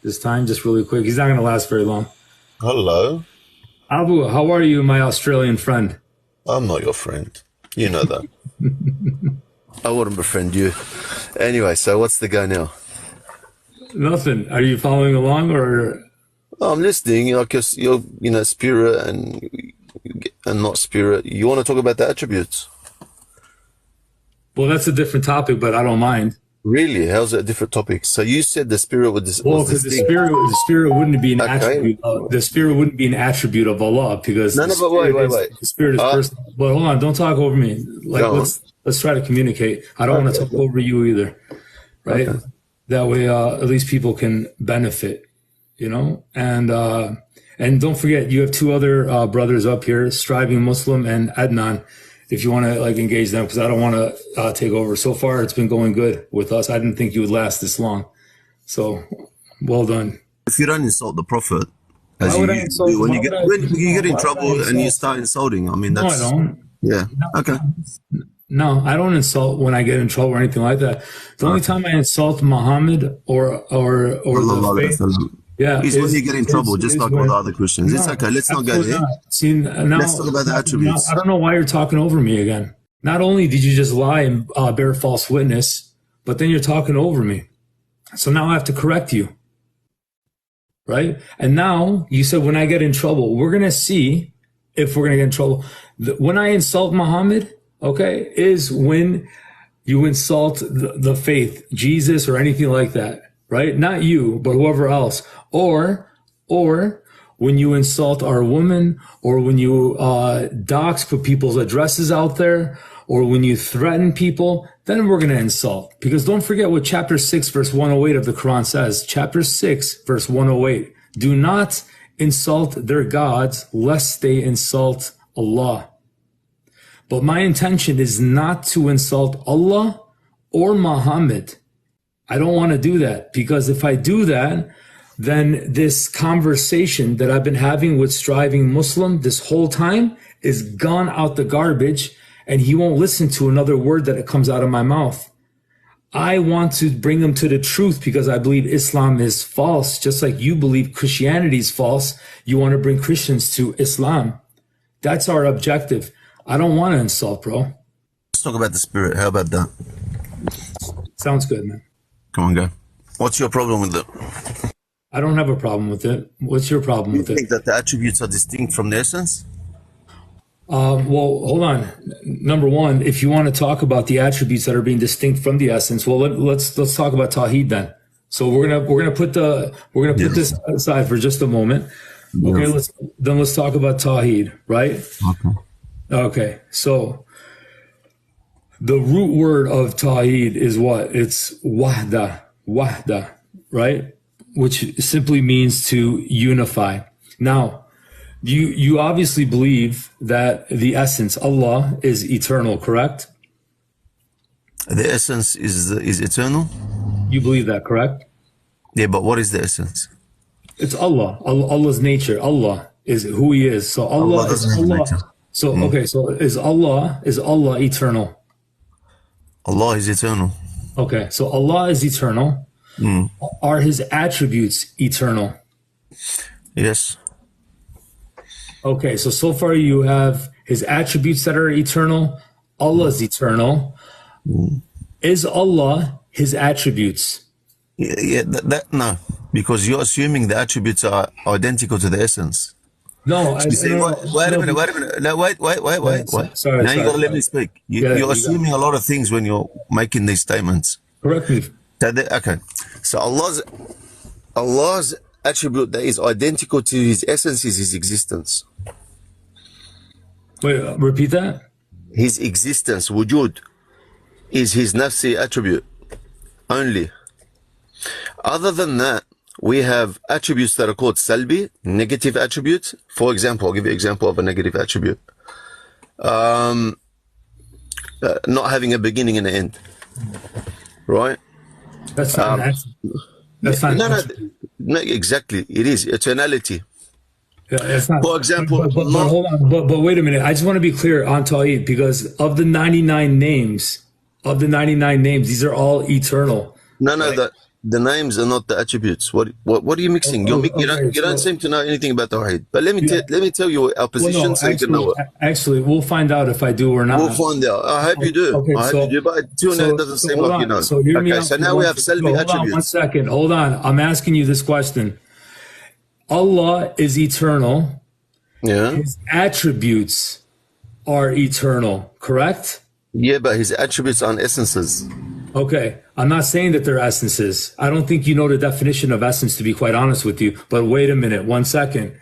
this time, just really quick. He's not going to last very long. Hello. Abu, how are you, my Australian friend? I'm not your friend. You know that. I wouldn't befriend you. Anyway, so what's the go now? Nothing. Are you following along or? I'm listening. I guess you're, spirit and not spirit. You want to talk about the attributes? Well, that's a different topic, but I don't mind. Really? How's it a different topic? So you said the spirit would. Well, because the spirit wouldn't be an attribute. The spirit wouldn't be an attribute of Allah because but wait. The spirit is personal. But hold on, don't talk over me. Let's try to communicate. I don't want to talk over you either, right? Okay. That way, at least people can benefit, And don't forget, you have two other brothers up here, Striving Muslim and Adnan. If you want to engage them, because I don't want to take over. So far, it's been going good with us. I didn't think you would last this long. So, well done. If you don't insult the Prophet, when you get in trouble and you start insulting, that's... No, I don't. Yeah, okay. No, I don't insult when I get in trouble or anything like that. The only time I insult Muhammad or the faith... Yeah, it's when you get in trouble, just like all the other Christians. It's okay. Let's not go there. Let's talk about the attributes. I don't know why you're talking over me again. Not only did you just lie and bear false witness, but then you're talking over me. So now I have to correct you. Right? And now you said when I get in trouble, we're going to see if we're going to get in trouble. When I insult Muhammad, okay, is when you insult the faith, Jesus or anything like that. Right? Not you, but whoever else. Or when you insult our women, or when you dox, put people's addresses out there, or when you threaten people, then we're going to insult. Because don't forget what chapter 6, verse 108 of the Quran says. Chapter 6, verse 108. Do not insult their gods, lest they insult Allah. But my intention is not to insult Allah or Muhammad. I don't want to do that, because if I do that, then this conversation that I've been having with Striving Muslim this whole time is gone out the garbage, and he won't listen to another word that comes out of my mouth. I want to bring him to the truth because I believe Islam is false, just like you believe Christianity is false. You want to bring Christians to Islam. That's our objective. I don't want to insult, bro. Let's talk about the spirit. How about that? Sounds good, man. Come on, go. What's your problem with it? I don't have a problem with it. What's your problem with it? You think that the attributes are distinct from the essence? Well, hold on. Number one, if you want to talk about the attributes that are being distinct from the essence, well, let's talk about Tawheed then. So we're gonna put this aside for just a moment. Okay, let's talk about Tawheed, right? Okay. So the root word of Tawheed is what? It's wahda, right? Which simply means to unify. Now, you obviously believe that the essence, Allah, is eternal, correct? The essence is eternal? You believe that, correct? Yeah, but what is the essence? It's Allah. Allah's nature. Allah is who He is. So Allah is Allah. So okay, so is Allah eternal? Allah is eternal. Okay, so Allah is eternal. Are His attributes eternal? Yes. Okay, so far you have His attributes that are eternal. Allah is eternal. Is Allah His attributes? Yeah, no, because you're assuming the attributes are identical to the essence. No, wait a minute. No, wait. Sorry, now you got to let me speak. You're assuming a lot of things when you're making these statements. Correct me. Okay, so Allah's attribute that is identical to His essence is His existence. Wait, repeat that. His existence, wujud, is His nafsi attribute only. Other than that, we have attributes that are called salbi, negative attributes. For example, I'll give you an example of a negative attribute. Not having a beginning and an end. Right? That's not no, exactly. It is eternality. Yeah, it's not, for example, but hold on. But wait a minute. I just want to be clear on Tawheed, because of the 99 names, these are all eternal. No, right? the names are not the attributes. What are you mixing? You don't seem to know anything about Tawheed. But let me tell you our position so you can know it. Actually, we'll find out if I do or not. We'll find out. I hope you do. Okay, I hope you do. But until now, it doesn't seem like you know. So hear me out. So now we have Salbi attributes. Hold on 1 second. Hold on. I'm asking you this question. Allah is eternal. Yeah. His attributes are eternal, correct? Yeah, but his attributes aren't essences. Okay, I'm not saying that they're essences. I don't think you know the definition of essence, to be quite honest with you. But wait a minute, 1 second.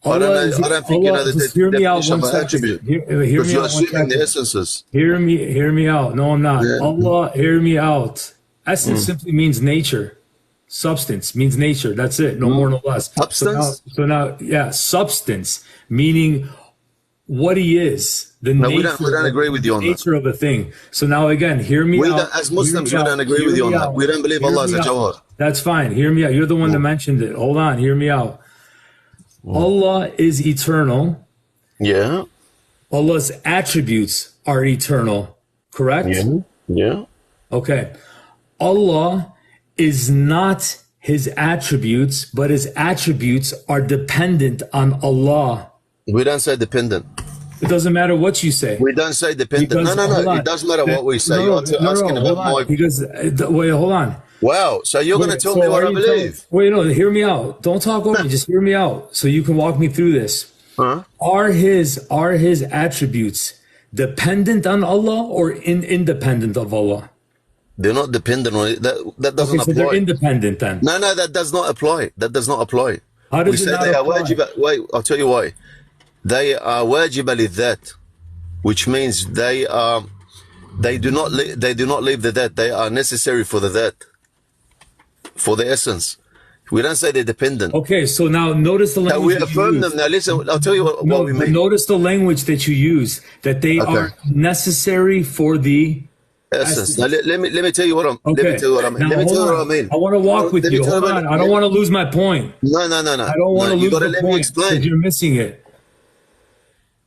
I don't think you know the definition of an attribute. Because you're assuming the essences. Hear me out. No, I'm not. Yeah. Allah, hear me out. Essence simply means nature. Substance means nature. That's it. No more, no less. Substance? So now, yeah, substance, meaning what he is. The nature, we don't agree with you on that. Nature of a thing. So now again, hear me out. As Muslims, we don't agree with you on that. We don't believe Allah is a jawhar. That's fine. Hear me out. You're the one that mentioned it. Hold on. Hear me out. Allah is eternal. Yeah. Allah's attributes are eternal. Correct? Yeah. Okay. Allah is not his attributes, but his attributes are dependent on Allah. We don't say dependent. It doesn't matter what you say. We don't say dependent. No. It doesn't matter what we say. You're asking about my... Because, wait, hold on. Wow. So you're going to tell me what I believe? Wait, no, hear me out. Don't talk over me. Just hear me out so you can walk me through this. Huh? Are his attributes dependent on Allah or independent of Allah? They're not dependent on it. That doesn't apply. So they're independent then? No, that does not apply. That does not apply. How does it not apply? Wait, I'll tell you why. They are wajiba lidhat, which means they do not leave the that. They are necessary for the that, for the essence. We don't say they're dependent. Okay, so now notice the language. We affirm them. Now listen, I'll tell you what we mean. Notice the language that you use, that they are necessary for the essence. Now let me tell you what I'm. Okay. Let me tell you what I mean. Let me tell you what I mean. I want to walk with you. Hold on. I don't want to lose my point. No. I don't want to lose the point because you're missing it.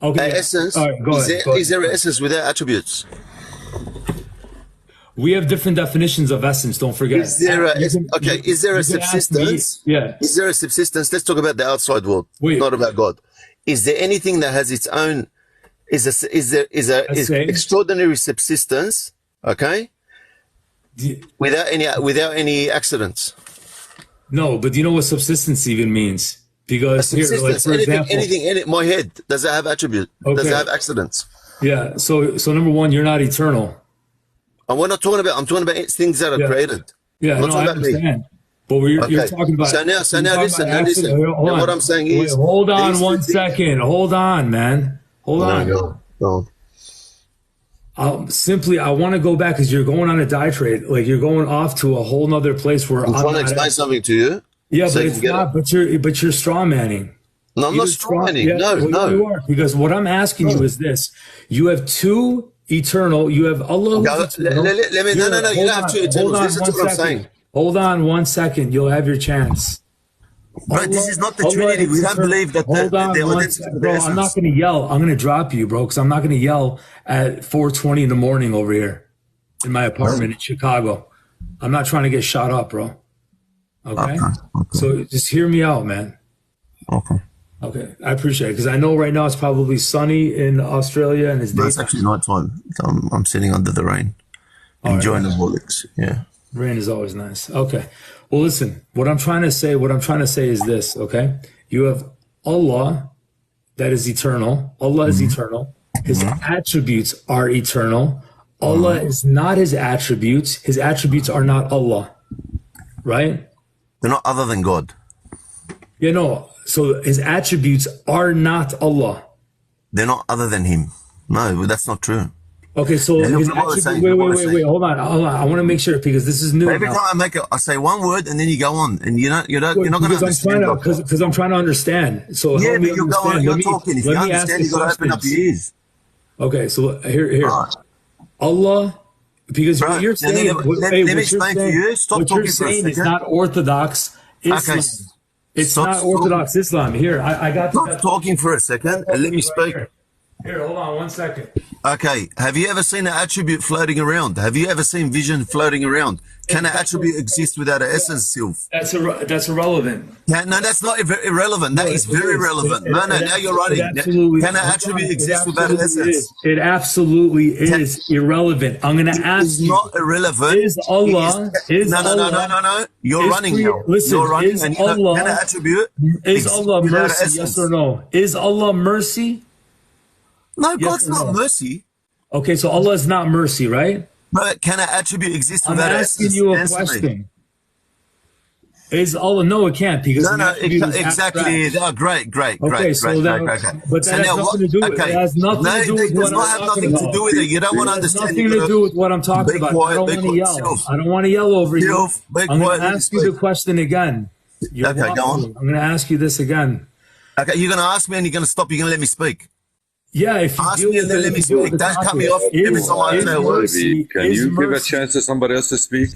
Okay. Essence. All right, go ahead. Is there an essence without attributes? We have different definitions of essence. Don't forget. Is there a subsistence? Yeah. Is there a subsistence? Let's talk about the outside world, not about God. Is there anything that has its own? Is extraordinary subsistence? Okay. Without any accidents. No, but do you know what subsistence even means? Because here, like for example, anything, my head, does it have attribute? Okay. Does it have accidents? Yeah. So number one, you're not eternal. And we're not talking about. I'm talking about things that are created. Yeah, I'm not talking about me. But you're talking about. So now listen. What I'm saying is. Hold on 1 second. Hold on, man. Hold on. Go on. I want to go back because you're going on a diatribe. Like you're going off to a whole nother place where I'm trying to explain something to you. Yeah, but it's not. But you're straw manning. No, I'm not straw manning. Yeah, no. You are, because what I'm asking you is this: you have two eternal. You have Allah. No. You don't have two eternals. Listen to what I'm saying. Hold on 1 second. You'll have your chance. Bro, this is not the Trinity. We don't believe that. Hold on 1 second, bro. I'm not going to yell. I'm going to drop you, bro, because I'm not going to yell at 4:20 in the morning over here in my apartment in Chicago. I'm not trying to get shot up, bro. Okay? So just hear me out, man. Okay. I appreciate it because I know right now it's probably sunny in Australia and it's daytime. It's actually night time. I'm sitting under the rain, enjoying the bullets. Yeah. Rain is always nice. Okay. Well, listen, what I'm trying to say is this, okay? You have Allah that is eternal. Allah is eternal. His attributes are eternal. Allah is not his attributes. His attributes are not Allah. Right? They're not other than God. Yeah, no. So his attributes are not Allah. They're not other than him. No, that's not true. Okay, so his attributes, wait, hold on. I want to make sure because this is new. Every time I say one word and then you go on and you're not going to understand. Because I'm trying to understand. So yeah, but you're going, you're talking. If you understand, you've got to open up your ears. Okay, so here. Allah, because what you're saying, let me explain to you. Stop talking for a second. It's not Orthodox Islam. Okay. It's not Orthodox Islam. Here, I got Stop talking for a second and let me speak. Here, hold on 1 second. Okay, have you ever seen an attribute floating around? Have you ever seen vision floating around? Can an attribute exist without an essence, Sylv? That's irrelevant. Yeah, no, that's not irrelevant. That is very relevant. No, now you're running. Can an attribute exist without an essence? It absolutely is irrelevant. I'm going to ask you. It's not irrelevant. Is Allah? No. You're running now. Listen, you're running, is and Allah? Can an attribute Is Allah mercy? Yes or no? Is Allah mercy? No, God's not mercy. Okay, so Allah is not mercy, right? But can an attribute exist I'm without asking you a question. Is Allah? No, it can't because exactly. Oh, great. Okay, so that, but that has nothing to do with it. It has nothing to do with what I'm talking about. To do with it. You don't want to understand. Nothing to do with what I'm talking about. I don't want to yell. I don't want to yell over you. I'm going to ask you the question again. Okay, go on. I'm going to ask you this again. Okay, you're going to ask me and you're going to stop. You're going to let me speak. Yeah, if you ask me and then let me speak. Don't cut me off every time I say a word. Can you give a chance to somebody else to speak?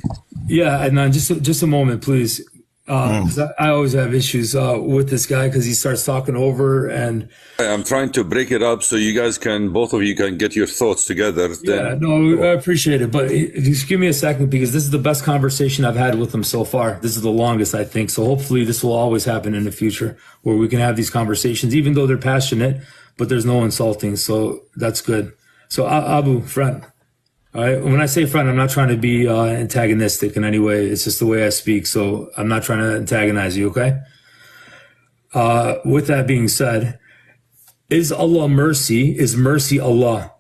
Yeah, and just a moment, please. I always have issues with this guy because he starts talking over, and I'm trying to break it up so you guys can, both of you can get your thoughts together. Yeah, no, I appreciate it, but just give me a second because this is the best conversation I've had with him so far. This is the longest, I think. So hopefully this will always happen in the future where we can have these conversations, even though they're passionate, but there's no insulting. So that's good. So Abu, friend. All right. When I say friend, I'm not trying to be antagonistic in any way. It's just the way I speak. So I'm not trying to antagonize you. Okay. With that being said, is Allah mercy? Is mercy Allah?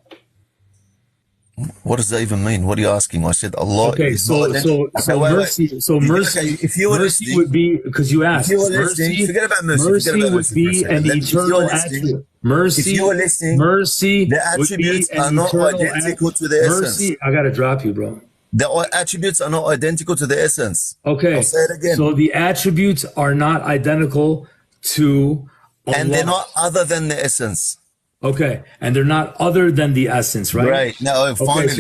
What does that even mean? What are you asking? I said Allah. Okay. So mercy. So mercy. If you were mercy would be because you asked. Mercy. Forget about mercy. Mercy would be an eternal attribute. Mercy, if you are listening, mercy, the attributes are not identical to the essence. Mercy, I gotta drop you, bro. The attributes are not identical to the essence. Okay, I'll say it again. So the attributes are not identical to Allah. And they're not other than the essence. Okay, and they're not other than the essence, right? Right. Now, finally. Okay,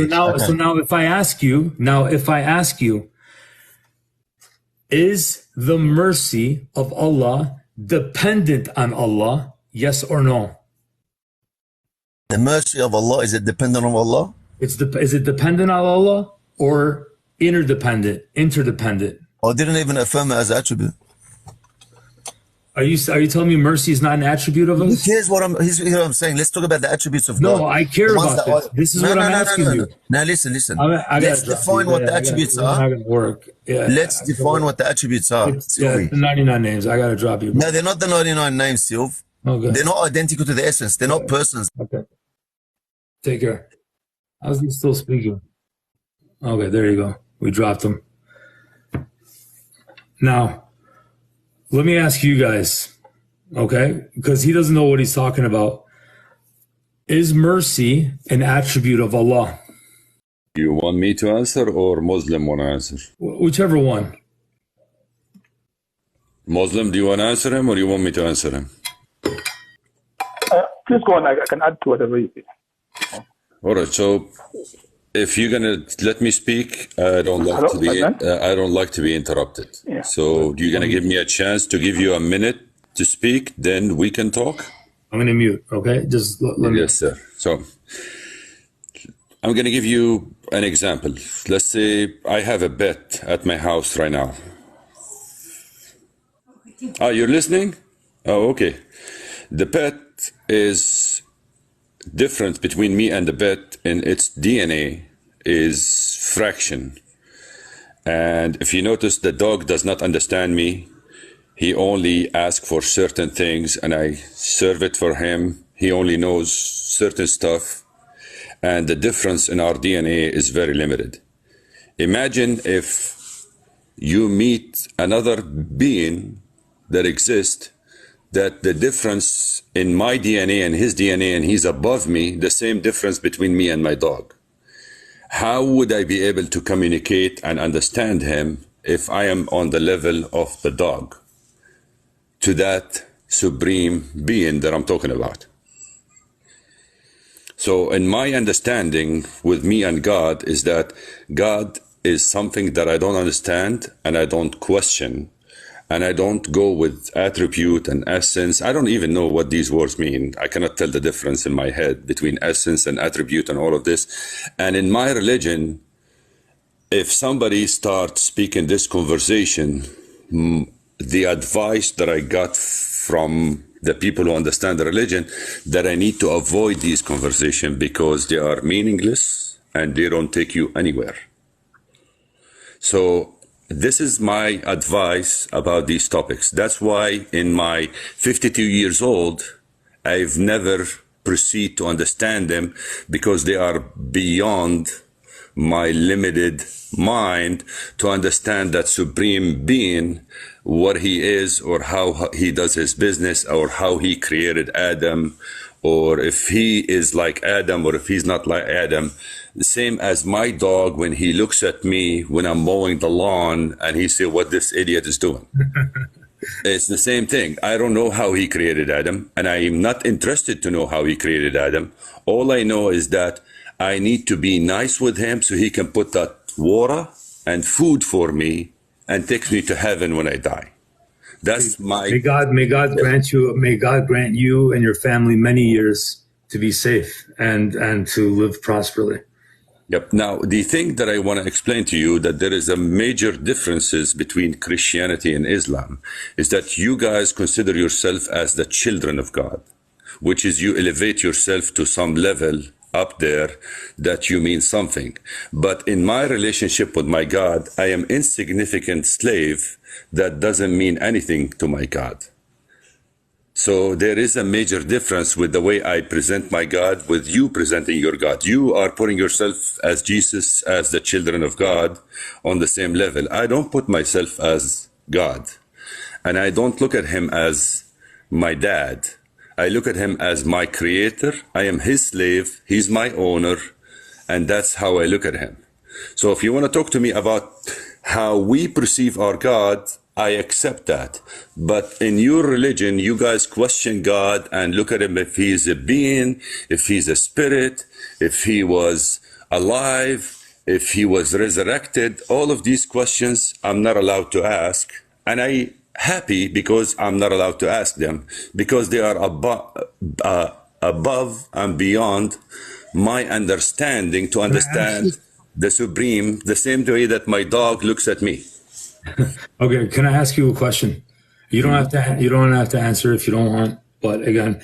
so now, if I ask you, is the mercy of Allah dependent on Allah? Yes or no? The mercy of Allah, is it dependent on Allah? Is it dependent on Allah or interdependent? I didn't even affirm it as an attribute. Are you telling me mercy is not an attribute of us? Here's what I'm saying. Let's talk about the attributes of God. No, I care about this. This is what I'm asking you. Now listen. Let's define what the attributes are. It's not going to work. Yeah, let's define what the attributes are. The 99 names. I got to drop you. No, they're not the 99 names, Sylv. Okay. They're not identical to the essence. They're not persons. Okay. Take care. How's he still speaking? Okay, there you go. We dropped him. Now, let me ask you guys, okay? Because he doesn't know what he's talking about. Is mercy an attribute of Allah? You want me to answer or Muslim want to answer? Whichever one. Muslim, do you want to answer him or you want me to answer him? Please go on. I can add to whatever you say. All right. So, if you're gonna let me speak, I don't like to be interrupted. Yeah. So, you're gonna give me a chance to give you a minute to speak, then we can talk. I'm gonna mute. Okay, just let me. Yes, sir. So, I'm gonna give you an example. Let's say I have a bet at my house right now. Oh, you're listening? Oh, okay. The bet is different between me and the bet in its DNA is fraction. And if you notice, the dog does not understand me. He only asks for certain things and I serve it for him. He only knows certain stuff. And the difference in our DNA is very limited. Imagine if you meet another being that exists, that the difference in my DNA and his DNA, and he's above me, the same difference between me and my dog. How would I be able to communicate and understand him if I am on the level of the dog to that supreme being that I'm talking about? So in my understanding with me and God is that God is something that I don't understand and I don't question. and I don't go with attribute and essence. I don't even know what these words mean. I cannot tell the difference in my head between essence and attribute and all of this. And in my religion, if somebody starts speaking this conversation, the advice that I got from the people who understand the religion, that I need to avoid these conversations because they are meaningless and they don't take you anywhere. So this is my advice about these topics. That's why in my 52 years old, I've never proceed to understand them, because they are beyond my limited mind to understand that supreme being, what he is, or how he does his business, or how he created Adam, or if he is like Adam, or if he's not like Adam. The same as my dog, when he looks at me when I'm mowing the lawn and he says, what this idiot is doing. It's the same thing. I don't know how he created Adam, and I am not interested to know how he created Adam. All I know is that I need to be nice with him so he can put that water and food for me and takes me to heaven when I die. That's my... May God grant you and your family many years to be safe and to live prosperously. Yep. Now, the thing that I want to explain to you, that there is a major differences between Christianity and Islam, is that you guys consider yourself as the children of God, which is you elevate yourself to some level up there that you mean something. But in my relationship with my God, I am insignificant slave that doesn't mean anything to my God. So there is a major difference with the way I present my God with you presenting your God. You are putting yourself as Jesus, as the children of God, on the same level. I don't put myself as God, and I don't look at him as my dad. I look at him as my creator. I am his slave. He's my owner, and that's how I look at him. So if you want to talk to me about how we perceive our God, I accept that. But in your religion, you guys question God and look at him if he is a being, if he's a spirit, if he was alive, if he was resurrected. All of these questions I'm not allowed to ask. And I'm happy because I'm not allowed to ask them, because they are above and beyond my understanding to understand the supreme, the same way that my dog looks at me. Okay, can I ask you a question? You don't have to answer if you don't want. But again,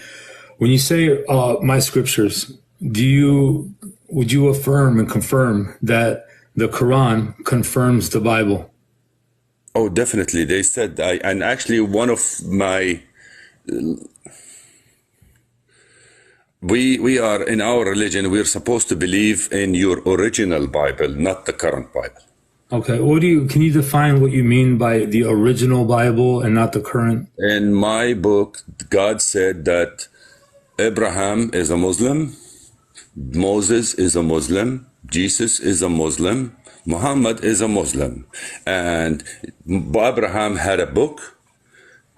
when you say my scriptures, would you affirm and confirm that the Quran confirms the Bible? Oh, definitely. They said, and actually one of my, we are in our religion, we're supposed to believe in your original Bible, not the current Bible. Okay, can you define what you mean by the original Bible and not the current? In my book, God said that Abraham is a Muslim, Moses is a Muslim, Jesus is a Muslim, Muhammad is a Muslim. And Abraham had a book,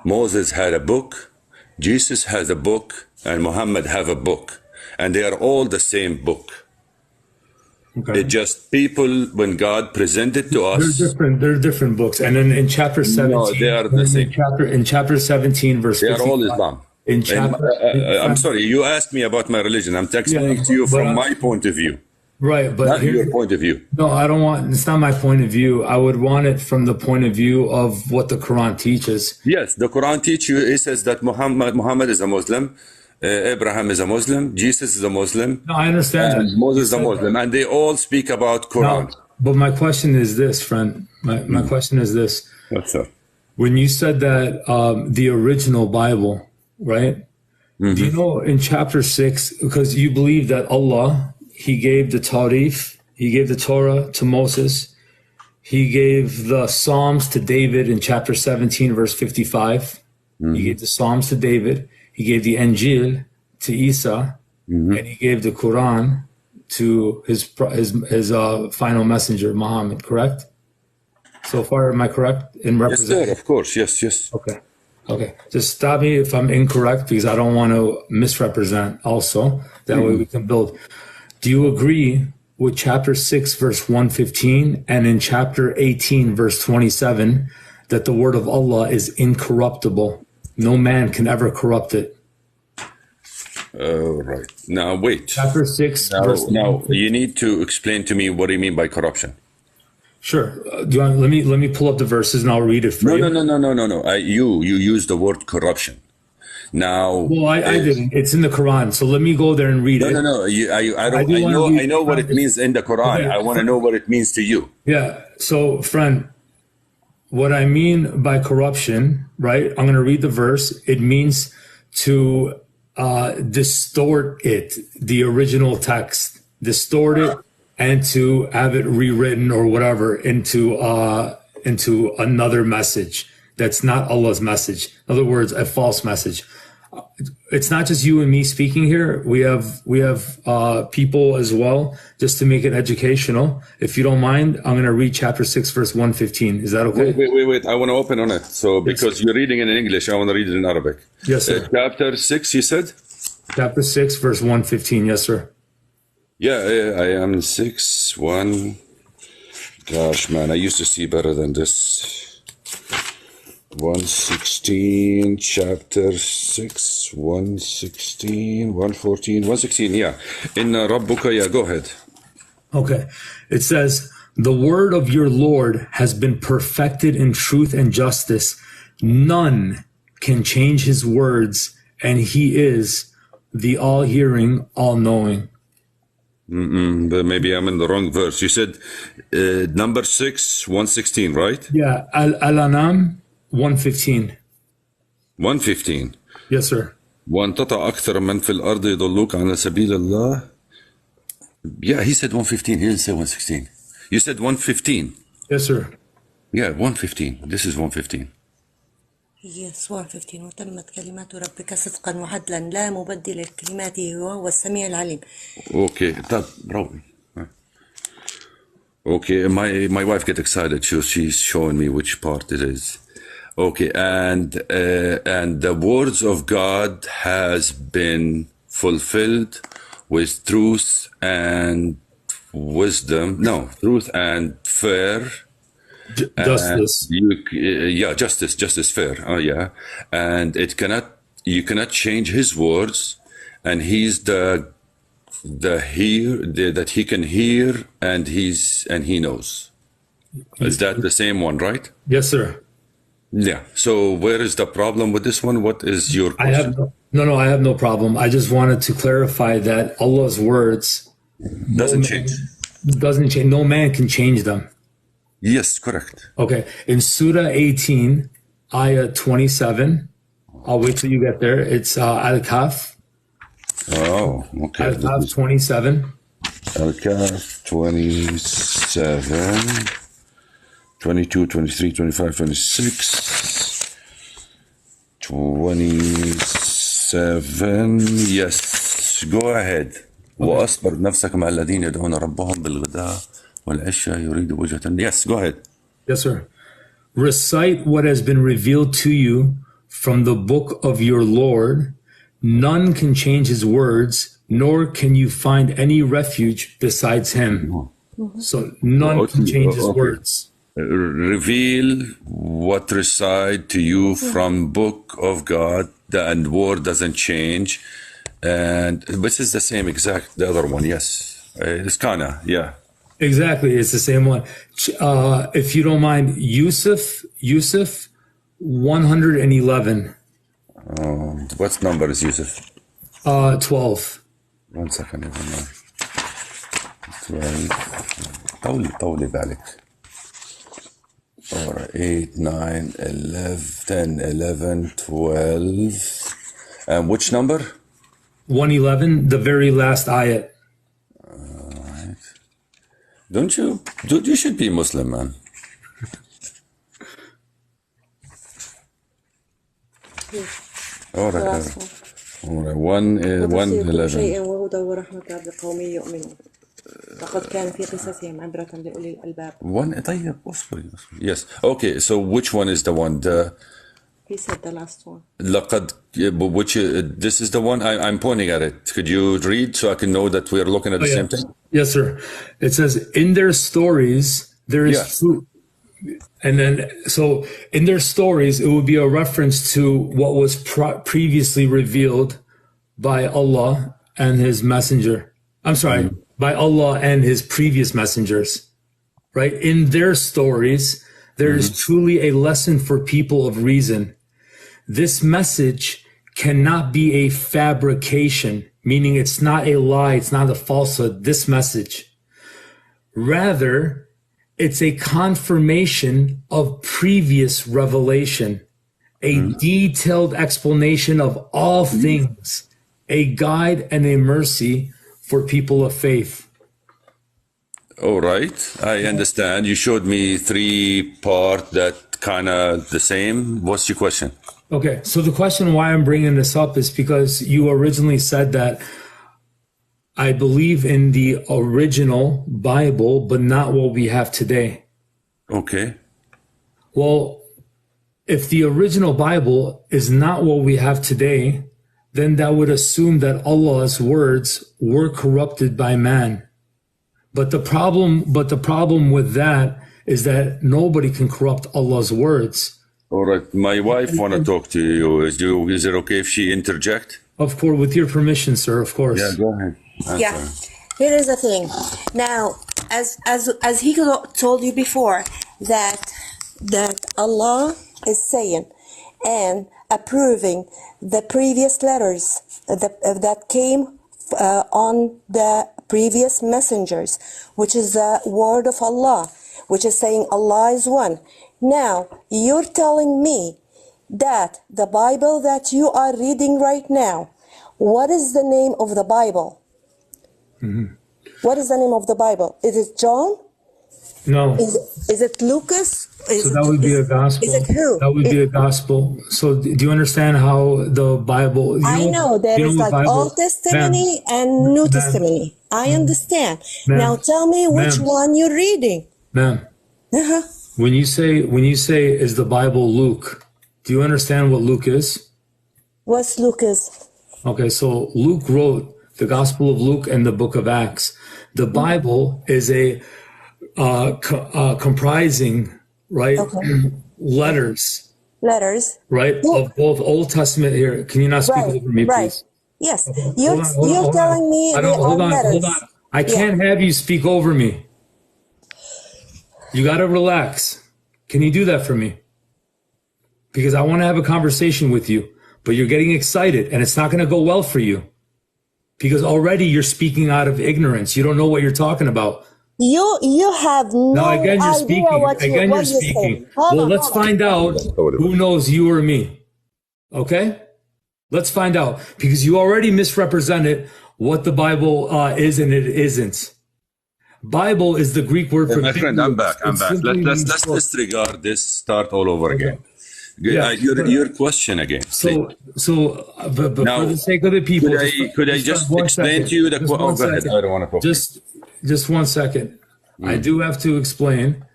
Moses had a book, Jesus has a book, and Muhammad have a book. And they are all the same book. Okay. It just people, when God presented to us, they're different books. And then in chapter 17, no, they are the same. In chapter 17, verse 55, they are all Islam. I'm sorry, you asked me about my religion. I'm explaining to you from my point of view. Right, but not your point of view. No, I don't want, it's not my point of view. I would want it from the point of view of what the Quran teaches. Yes, the Quran teaches you, it says that Muhammad is a Muslim, Abraham is a Muslim, Jesus is a Muslim. No, I understand and that. Moses is a Muslim, and they all speak about Quran. No, but my question is this, friend. My question is this. What's up? When you said that the original Bible, right? Mm-hmm. Do you know in chapter 6, because you believe that Allah, he gave the Tarif, he gave the Torah to Moses, he gave the Psalms to David in chapter 17, verse 55. Mm-hmm. He gave the Psalms to David. He gave the Injil to Isa, and he gave the Quran to his final messenger, Muhammad, correct? So far, am I correct in representing? Yes, sir, of course. Yes. Okay. Just stop me if I'm incorrect, because I don't want to misrepresent also. That way we can build. Do you agree with chapter 6, verse 115, and in chapter 18, verse 27, that the word of Allah is incorruptible. No man can ever corrupt it. Right. Now, wait. Chapter 6. Now, you need to explain to me what do you mean by corruption? Sure. Do you want, let me pull up the verses and I'll read it for you. No. You used the word corruption. Now, well, I didn't. It's in the Quran, so let me go there and read it. No. I know what it means in the Quran. Okay. I want to know what it means to you. Yeah. So, friend, what I mean by corruption, right? I'm going to read the verse. It means to distort it, the original text, distort it, and to have it rewritten or whatever into another message that's not Allah's message. In other words, a false message. It's not just you and me speaking here. We have people as well, just to make it educational. If you don't mind, I'm going to read chapter 6, verse 115. Is that okay? Wait. I want to open on it. So because you're reading it in English, I want to read it in Arabic. Yes, sir. Chapter 6, you said? Chapter 6, verse 115. Yes, sir. Yeah, I am 6, 1. Gosh, man, I used to see better than this. 116, chapter 6, 116, 114, 116, yeah. In Rabbuka, yeah, go ahead. Okay. It says, the word of your Lord has been perfected in truth and justice. None can change his words, and he is the all-hearing, all-knowing. But maybe I'm in the wrong verse. You said number 6, 116, right? Yeah, Al-Anam 115. 115. Yes, sir. وانتطع أكثر من في الأرض يضلوك عن سبيل الله. Yeah, he said 115. He didn't say 116. You said 115. Yes, sir. Yeah, 115. This is 115. Yes, 115. وتمت كلمات ربك صدقا وعدلا لا مبدل لكلماته وهو السميع العليم. Okay, طب روي. Okay, my wife get excited. She's showing me which part it is. Okay, and the words of God has been fulfilled with truth and wisdom. No, truth and fair. Justice. Justice, fair. Oh, yeah, and you cannot change his words, and he's that he can hear, and he knows. Is that the same one, right? Yes, sir. Yeah. So where is the problem with this one? What is your question? I have no problem. I just wanted to clarify that Allah's words doesn't change. No man can change them. Yes, correct. Okay. In Surah 18, Ayah 27, I'll wait till you get there. It's Al-Kahf. Oh, okay. Al-Kahf 27. Al-Kahf 27. 22, 23, 25, 26, 27. Yes, go ahead. وأصبر نفسك مع الذين يدعون ربهم بالغداء والعشاء يريد وجهة. Yes, go ahead. Yes, sir. Recite what has been revealed to you from the book of your Lord. None can change his words, nor can you find any refuge besides him. So none can change his words. Reveal what recite to you from book of God, and word doesn't change, and this is the same exact the other one. Yes, it's kinda, yeah, exactly, it's the same one. If you don't mind, Yusuf 111. What number is Yusuf? 12. 1 second. 12. طولي بالك. All right, 8, 9, 11, 10, 11, 12. And which number? 111, the very last ayat. All right. Don't you? Dude, you should be Muslim, man. All right. 111. لقد كان في قصصهم عبرة لأولي الألباب. طيب اصبري. Yes. Okay, so which one is the one? He said the last one. لقد, this is the one I'm pointing at it. Could you read so I can know that we're looking at the same thing? Yes, sir. It says, in their stories, there is truth. And then, so in their stories, it would be a reference to what was previously revealed by Allah and his messenger. I'm sorry, by Allah and his previous messengers, right? In their stories, there is truly a lesson for people of reason. This message cannot be a fabrication, meaning it's not a lie, it's not a falsehood, this message. Rather, it's a confirmation of previous revelation, a detailed explanation of all things, a guide and a mercy for people of faith. All right, I understand. You showed me 3 parts that kind of the same. What's your question? Okay, so the question why I'm bringing this up is because you originally said that I believe in the original Bible, but not what we have today. Okay. Well, if the original Bible is not what we have today, then that would assume that Allah's words were corrupted by man. But the problem with that is that nobody can corrupt Allah's words. All right. My wife want to talk to you. Is it okay if she interject? Of course, with your permission, sir, of course. Yeah, go ahead. Yeah, here is the thing. Now, as he told you before, that Allah is saying and approving the previous letters that came on the previous messengers, which is the word of Allah, which is saying Allah is one. Now, you're telling me that the Bible that you are reading right now, what is the name of the Bible? What is the name of the Bible? Is it John? No. Is it Lucas? So that would be a gospel. Is it who? That would be a gospel. So do you understand how the Bible... I know there is like Old Testimony and New Testimony. I understand. Now tell me which one you're reading. Ma'am, when you say is the Bible Luke, do you understand what Luke is? What's Lucas? Okay, so Luke wrote the Gospel of Luke and the Book of Acts. The Bible is a comprising, right, letters, right, of both Old Testament. Here, can you not speak over me, please? Yes, you're telling me hold on. I can't have you speak over me. You got to relax. Can you do that for me? Because I want to have a conversation with you, but you're getting excited, and it's not going to go well for you. Because already you're speaking out of ignorance. You don't know what you're talking about. You have no again, you're idea speaking. what you're speaking. Well, let's find out who knows you or me. Okay? Let's find out. Because you already misrepresented what the Bible is and it isn't. Bible is the Greek word for... My friend, I'm back. Let's disregard this, start all over again. Yeah, your question again. But now, for the sake of the people, could I just explain to you the question? Oh, go ahead. I don't want to focus. Just 1 second. I do have to explain.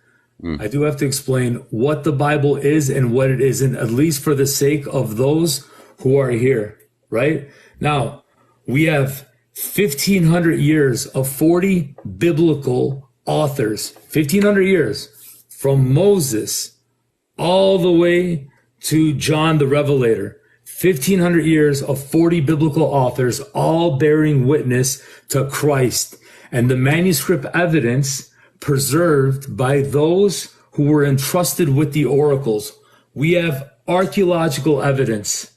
I do have to explain what the Bible is and what it isn't, at least for the sake of those who are here. Right now, we have 1,500 years of 40 biblical authors. 1,500 years from Moses all the way to John the Revelator. 1,500 years of 40 biblical authors, all bearing witness to Christ, and the manuscript evidence preserved by those who were entrusted with the oracles. We have archaeological evidence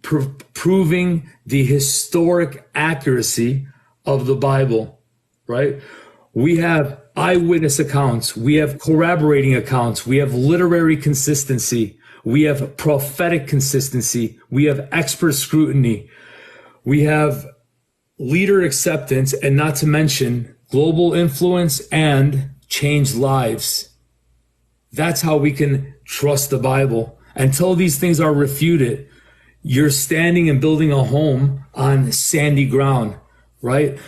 proving the historic accuracy of the Bible, right? We have eyewitness accounts. We have corroborating accounts. We have literary consistency. We have prophetic consistency. We have expert scrutiny. We have leader acceptance, and not to mention global influence and changed lives. That's how we can trust the Bible. Until these things are refuted, you're standing and building a home on sandy ground, right?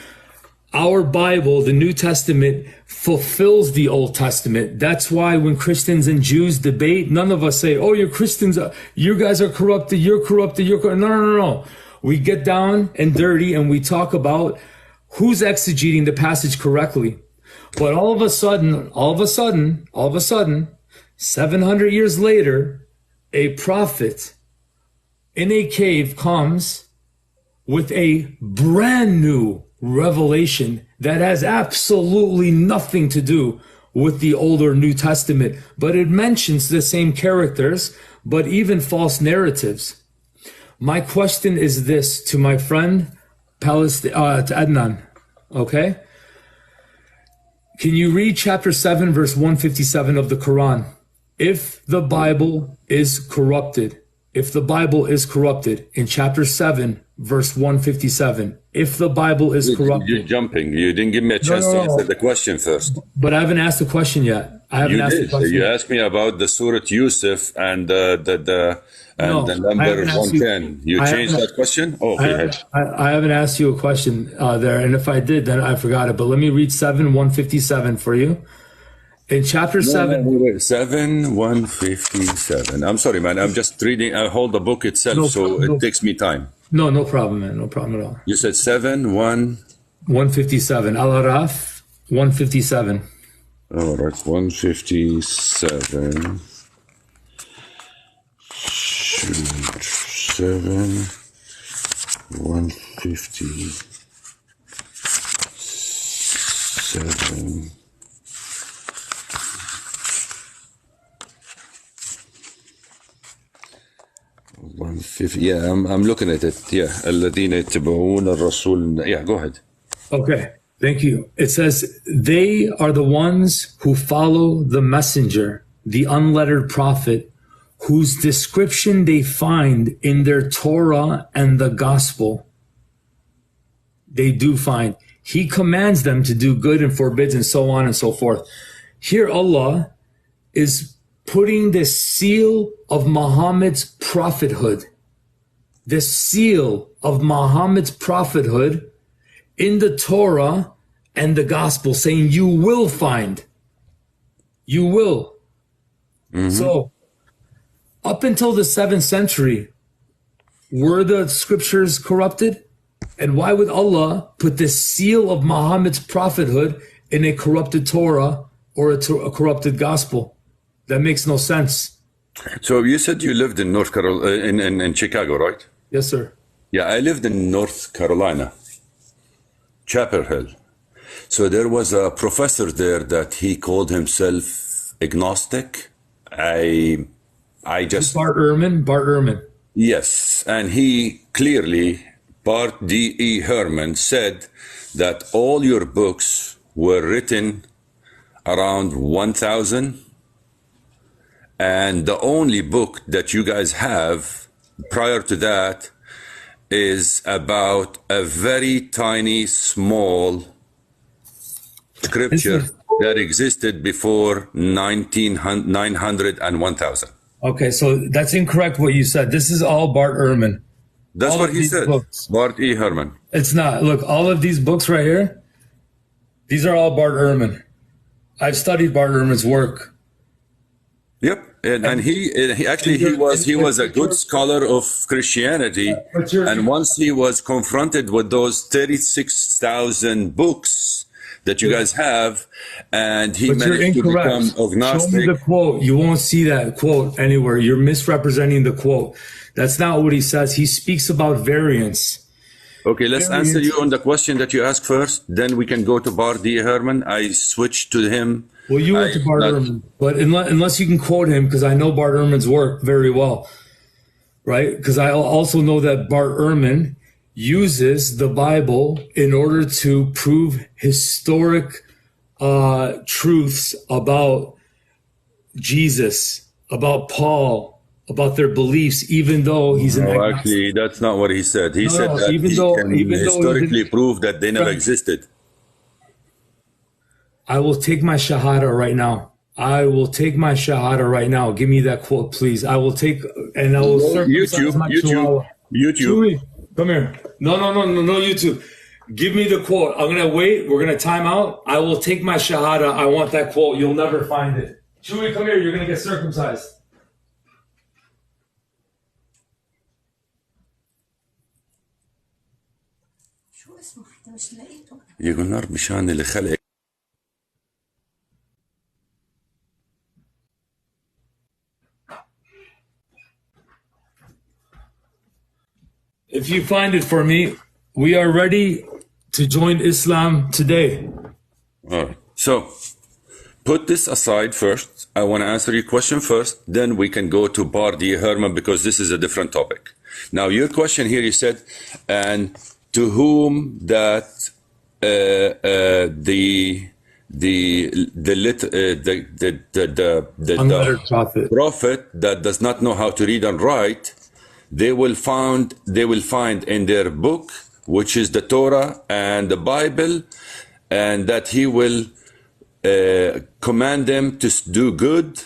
Our Bible, the New Testament, fulfills the Old Testament. That's why when Christians and Jews debate, none of us say, oh, you're Christians, you guys are corrupted, you're corrupted, you're corrupted. No. We get down and dirty and we talk about who's exegeting the passage correctly. But all of a sudden, 700 years later, a prophet in a cave comes with a brand new revelation that has absolutely nothing to do with the older New Testament, but it mentions the same characters, but even false narratives. My question is this to my friend, to Adnan, okay? Can you read chapter 7, verse 157 of the Quran? If the Bible is corrupted, in chapter 7, verse 157, if the Bible is corrupted. You're jumping. You didn't give me a chance to answer the question first. But I haven't asked the question yet. You asked me about the Surah Yusuf and the number 110. You changed that question? Oh, okay. I haven't asked you a question there, and if I did, then I forgot it. But let me read 7:157 for you. In chapter 7. 7:157. I'm sorry, man. I'm just reading. I hold the book itself, it takes me time. No problem, man. No problem at all. You said 157. Al-Araf 157. All right, 157. 157. Yeah, I'm looking at it. Yeah, الذين يتبعون الرسول. Yeah, go ahead. Okay, thank you. It says, they are the ones who follow the messenger, the unlettered prophet, whose description they find in their Torah and the gospel. They do find. He commands them to do good and forbids, and so on and so forth. Here Allah is putting the seal of Muhammad's prophethood, the seal of Muhammad's prophethood in the Torah and the gospel, saying you will find. You will. Mm-hmm. So, up until the 7th century, were the scriptures corrupted? And why would Allah put the seal of Muhammad's prophethood in a corrupted Torah or a corrupted gospel? That makes no sense. So you said you lived in North Carolina, in Chicago, right? Yes, sir. Yeah, I lived in North Carolina, Chapel Hill. So there was a professor there that he called himself agnostic. I just Bart Ehrman. Yes, and he clearly, Bart D.E. Herman, said that all your books were written around 1000. And the only book that you guys have prior to that is about a very tiny, small scripture that existed before 900 and 1000. Okay, so that's incorrect what you said. This is all Bart Ehrman. That's what he said. Books. Bart E. Herman. It's not. Look, all of these books right here, these are all Bart Ehrman. I've studied Bart Ehrman's work. Yep, and he was a good scholar of Christianity, and once he was confronted with those 36,000 books that you guys have, and he managed to become agnostic. Show me the quote. You won't see that quote anywhere. You're misrepresenting the quote. That's not what he says. He speaks about variance. Okay, let's answer you on the question that you asked first. Then we can go to Bart D. Herman. I switched to him. Well, you went to Bart Ehrman, but unless you can quote him, because I know Bart Ehrman's work very well, right? Because I also know that Bart Ehrman uses the Bible in order to prove historic truths about Jesus, about Paul, about their beliefs, even though he's an agnostic. Actually, that's not what he said. He said that he can historically prove that they never existed. I will take my shahada right now. Give me that quote, please. I will take, and I will YouTube. Chewy, come here. No, YouTube. Give me the quote. I'm going to wait. We're going to time out. I will take my shahada. I want that quote. You'll never find it. Chewy, come here. You're going to get circumcised. يقول نار مشان اللي خلق If you find it for me, we are ready to join Islam today. All right. So put this aside first. I want to answer your question first. Then we can go to Bardi Herman because this is a different topic. Now, your question here, you said, and to whom that the Unlettered prophet. prophet that does not know how to read and write, they will find in their book, which is the Torah and the Bible, and that he will command them to do good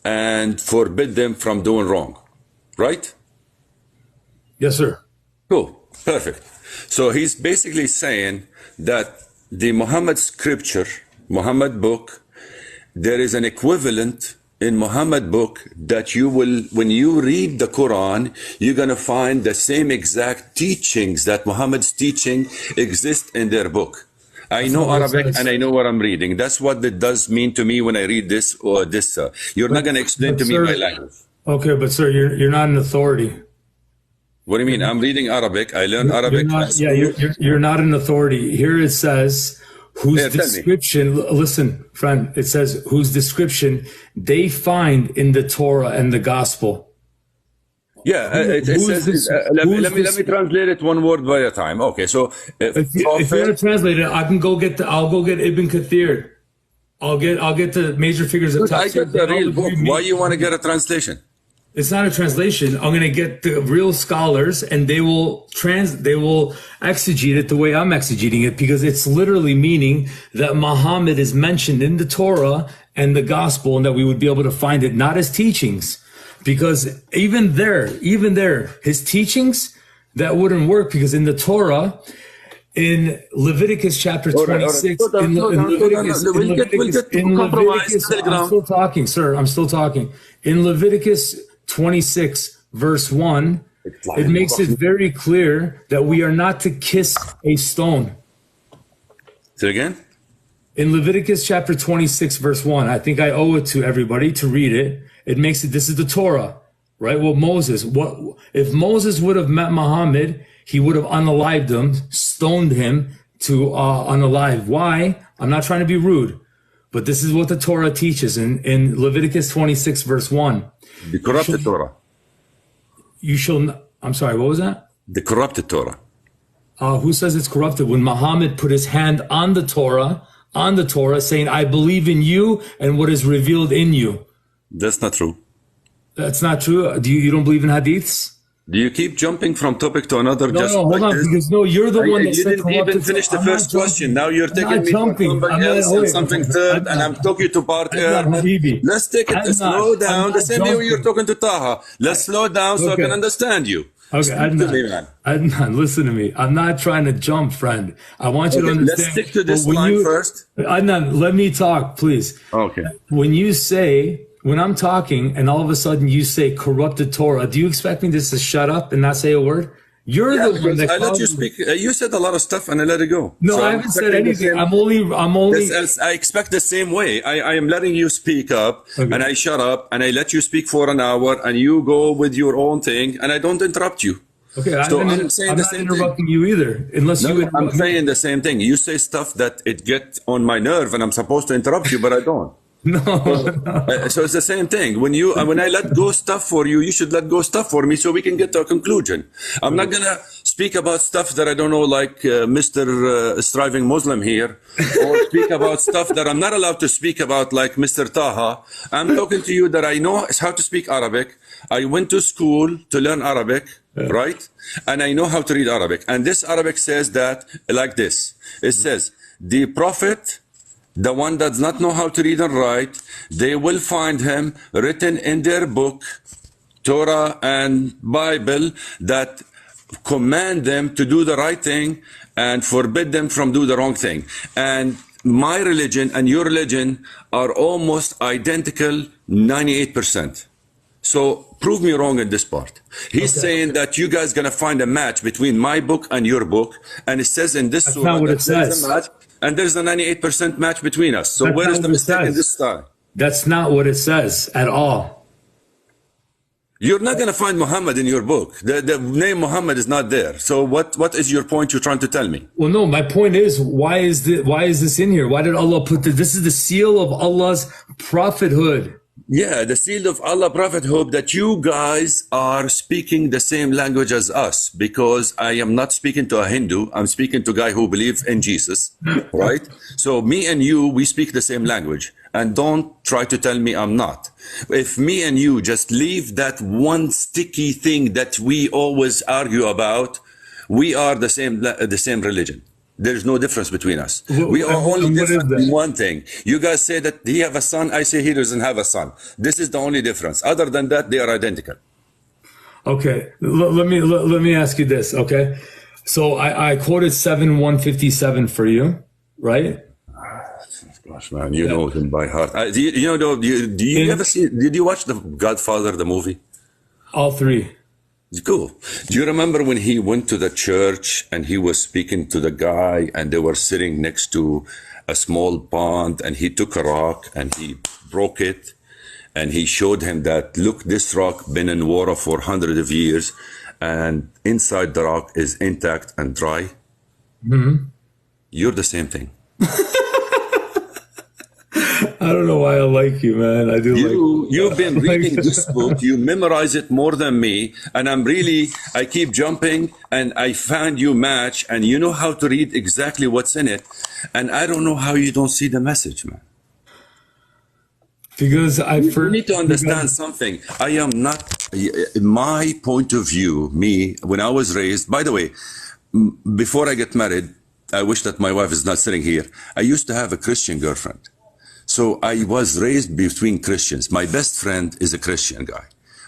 and forbid them from doing wrong. Right? Yes, sir. Cool. Perfect. So he's basically saying that the Muhammad scripture, Muhammad book, there is an equivalent in Muhammad book that you will, when you read the Quran, you're going to find the same exact teachings that Muhammad's teaching exist in their book. I know Arabic and I know what I'm reading. That's what it does mean to me when I read this or this. You're not going to explain to me my language. Okay, but sir, you're not an authority. What do you mean? I'm reading Arabic. I learned Arabic. You're not an authority. Here it says, whose description, listen, friend, it says, whose description they find in the Torah and the gospel. Yeah, it says, let me translate it one word by a time. Okay, so if you want to translate it, I'll go get Ibn Kathir. I'll get the major figures of I got the real book. Why you want to get a translation? It's not a translation. I'm going to get the real scholars, and they will exegete it the way I'm exegeting it, because it's literally meaning that Muhammad is mentioned in the Torah and the gospel, and that we would be able to find it not as teachings, because even there, his teachings, that wouldn't work, because in the Torah, in Leviticus chapter 26, I'm still talking, sir. I'm still talking. In Leviticus 26, verse 1, it makes it very clear that we are not to kiss a stone. Say it again? In Leviticus chapter 26, verse 1, I think I owe it to everybody to read it. It makes it, this is the Torah, right? Well, if Moses would have met Muhammad, he would have unalived him, stoned him to unalive. Why? I'm not trying to be rude, but this is what the Torah teaches in Leviticus 26, verse 1. The corrupted Torah. I'm sorry, what was that? The corrupted Torah. Who says it's corrupted? When Muhammad put his hand on the Torah, saying, I believe in you and what is revealed in you. That's not true. That's not true? You don't believe in hadiths? Do you keep jumping from topic to another? No, hold on, because you're the one that said corrupted. You didn't even finish the first question. Now you're taking me from something else and something third, and I'm talking to Bart. Let's take it slow down. The same way you're talking to Taha. Let's slow down so I can understand you. Okay, Adnan, listen to me. I'm not trying to jump, friend. I want you to understand. Let's stick to this line first. Adnan, let me talk, please. Okay. When I'm talking and all of a sudden you say corrupted Torah, do you expect me just to shut up and not say a word? You're the one that I let you speak. You said a lot of stuff and I let it go. No, so I haven't said anything. I'm only. I expect the same way. I am letting you speak up, and I shut up and I let you speak for an hour, and you go with your own thing, and I don't interrupt you. Okay, I'm not interrupting you either, unless you. I'm saying the same thing. You say stuff that it gets on my nerve, and I'm supposed to interrupt you, but I don't. No. So it's the same thing. When I let go stuff for you, you should let go stuff for me so we can get to a conclusion. I'm not gonna speak about stuff that I don't know, like Mr. Striving Muslim here, or speak about stuff that I'm not allowed to speak about, like Mr. Taha. I'm talking to you that I know how to speak Arabic. I went to school to learn Arabic, right? And I know how to read Arabic. And this Arabic says that like this. It says, the Prophet, the one that does not know how to read and write, they will find him written in their book, Torah and Bible, that command them to do the right thing and forbid them from do the wrong thing. And my religion and your religion are almost identical, 98%. So prove me wrong in this part. He's saying that you guys gonna find a match between my book and your book, and it says in this surah not what it says. And there's a 98% match between us. So where is the mistake in this time? That's not what it says at all. You're not going to find Muhammad in your book. The name Muhammad is not there. So what is your point you're trying to tell me? Well, no, my point is, why is this in here? Why did Allah put this is the seal of Allah's prophethood. Yeah, the seal of Allah prophethood, that you guys are speaking the same language as us, because I am not speaking to a Hindu. I'm speaking to a guy who believes in Jesus, right? So me and you, we speak the same language, and don't try to tell me I'm not. If me and you just leave that one sticky thing that we always argue about, we are the same religion. There's no difference between us. We are only different in one thing. You guys say that he have a son. I say he doesn't have a son. This is the only difference. Other than that, they are identical. Okay. Let me ask you this. Okay. So I quoted 7:157 for you, right? Gosh, man, you know him by heart. Do you ever see? Did you watch The Godfather, the movie? All three. Cool. Do you remember when he went to the church and he was speaking to the guy and they were sitting next to a small pond, and he took a rock and he broke it and he showed him that, look, this rock been in water for hundreds of years and inside the rock is intact and dry? Mm-hmm. You're the same thing. I don't know why I like you, man. I do. You've been reading this book. You memorize it more than me, and I keep jumping, and I find you match, and you know how to read exactly what's in it, and I don't know how you don't see the message, man. Because you need to understand something. I am not. My point of view, me, when I was raised. By the way, before I get married, I wish that my wife is not sitting here. I used to have a Christian girlfriend. So I was raised between Christians. My best friend is a Christian guy.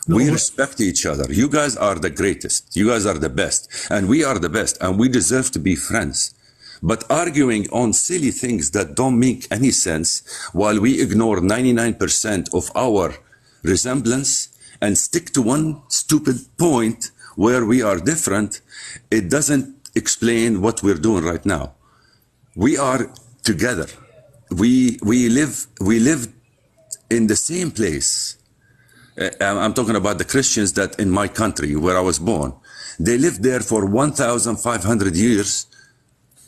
We respect each other. You guys are the greatest. You guys are the best. And we are the best. And we deserve to be friends. But arguing on silly things that don't make any sense, while we ignore 99% of our resemblance and stick to one stupid point where we are different, it doesn't explain what we're doing right now. We are together. We live in the same place. I'm talking about the Christians that in my country where I was born. They lived there for 1,500 years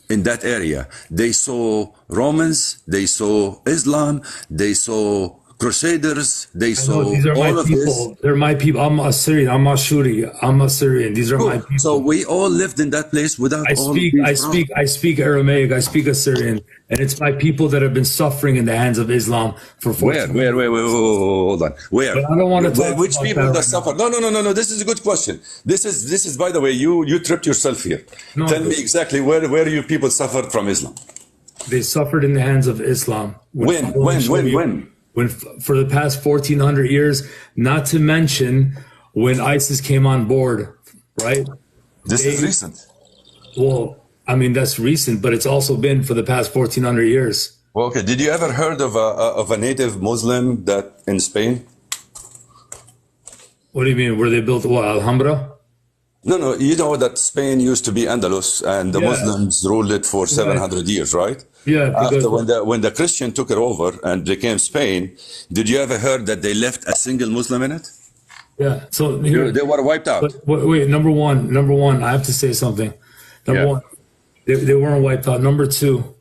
in that area. They saw Romans, they saw Islam, they saw Crusaders, they saw all of this. They're my people. I'm Assyrian. I'm Ashuri. I'm Assyrian. These are my people. So we all lived in that place without. I speak Aramaic. I speak Assyrian, and it's my people that have been suffering in the hands of Islam for 14 Where? Hold on. Where? But I don't want to talk which about people that right suffer? No. This is a good question. This is. By the way, you tripped yourself here. No, Tell me exactly where you people suffered from Islam. They suffered in the hands of Islam. When for the past 1,400 years, not to mention when ISIS came on board, right? This is recent. Well, I mean, that's recent, but it's also been for the past 1,400 years. Well, okay. Did you ever heard of a native Muslim that in Spain? What do you mean? Where they built what, Alhambra? No. You know that Spain used to be Andalus, and the Muslims ruled it for 700 years, right? Yeah. After when the Christian took it over and became Spain, did you ever heard that they left a single Muslim in it? Yeah. So here they were wiped out. Wait. Number one. I have to say something. Number one, they weren't wiped out. Number two,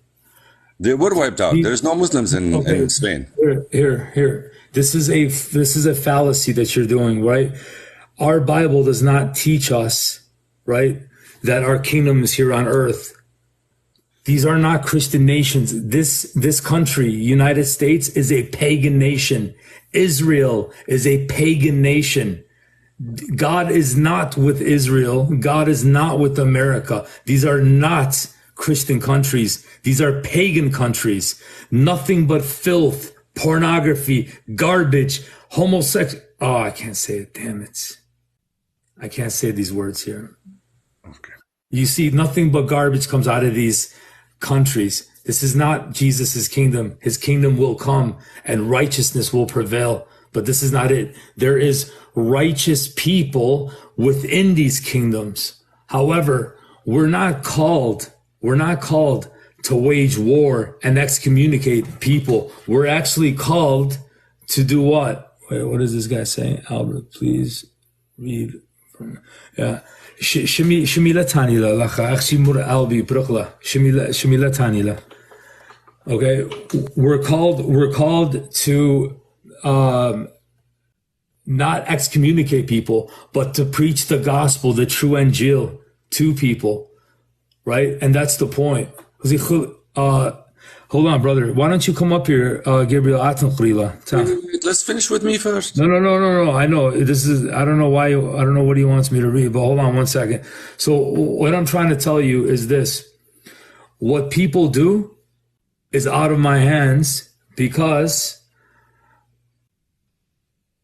they were wiped out. There's no Muslims in Spain. Here. This is a fallacy that you're doing, right? Our Bible does not teach us, right, that our kingdom is here on earth. These are not Christian nations. This country, United States, is a pagan nation. Israel is a pagan nation. God is not with Israel. God is not with America. These are not Christian countries. These are pagan countries. Nothing but filth, pornography, garbage, homosexual. Oh, I can't say it. Damn it. I can't say these words here. Okay. You see, nothing but garbage comes out of these countries. This is not Jesus's kingdom. His kingdom will come and righteousness will prevail. But this is not it. There is righteous people within these kingdoms. However, we're not called to wage war and excommunicate people. We're actually called to do what? Wait, what does this guy say? Albert, please read from, yeah. Shemila Tanila, Lacha, Achshimur Albi, Bruchla, Shemila Tanila. Okay, we're called to not excommunicate people, but to preach the gospel, the true Injil to people, right? And that's the point. Hold on, brother. Why don't you come up here, Gabriel? Let's finish with me first. No. I know this is. I don't know why. I don't know what he wants me to read. But hold on one second. So what I'm trying to tell you is this: what people do is out of my hands because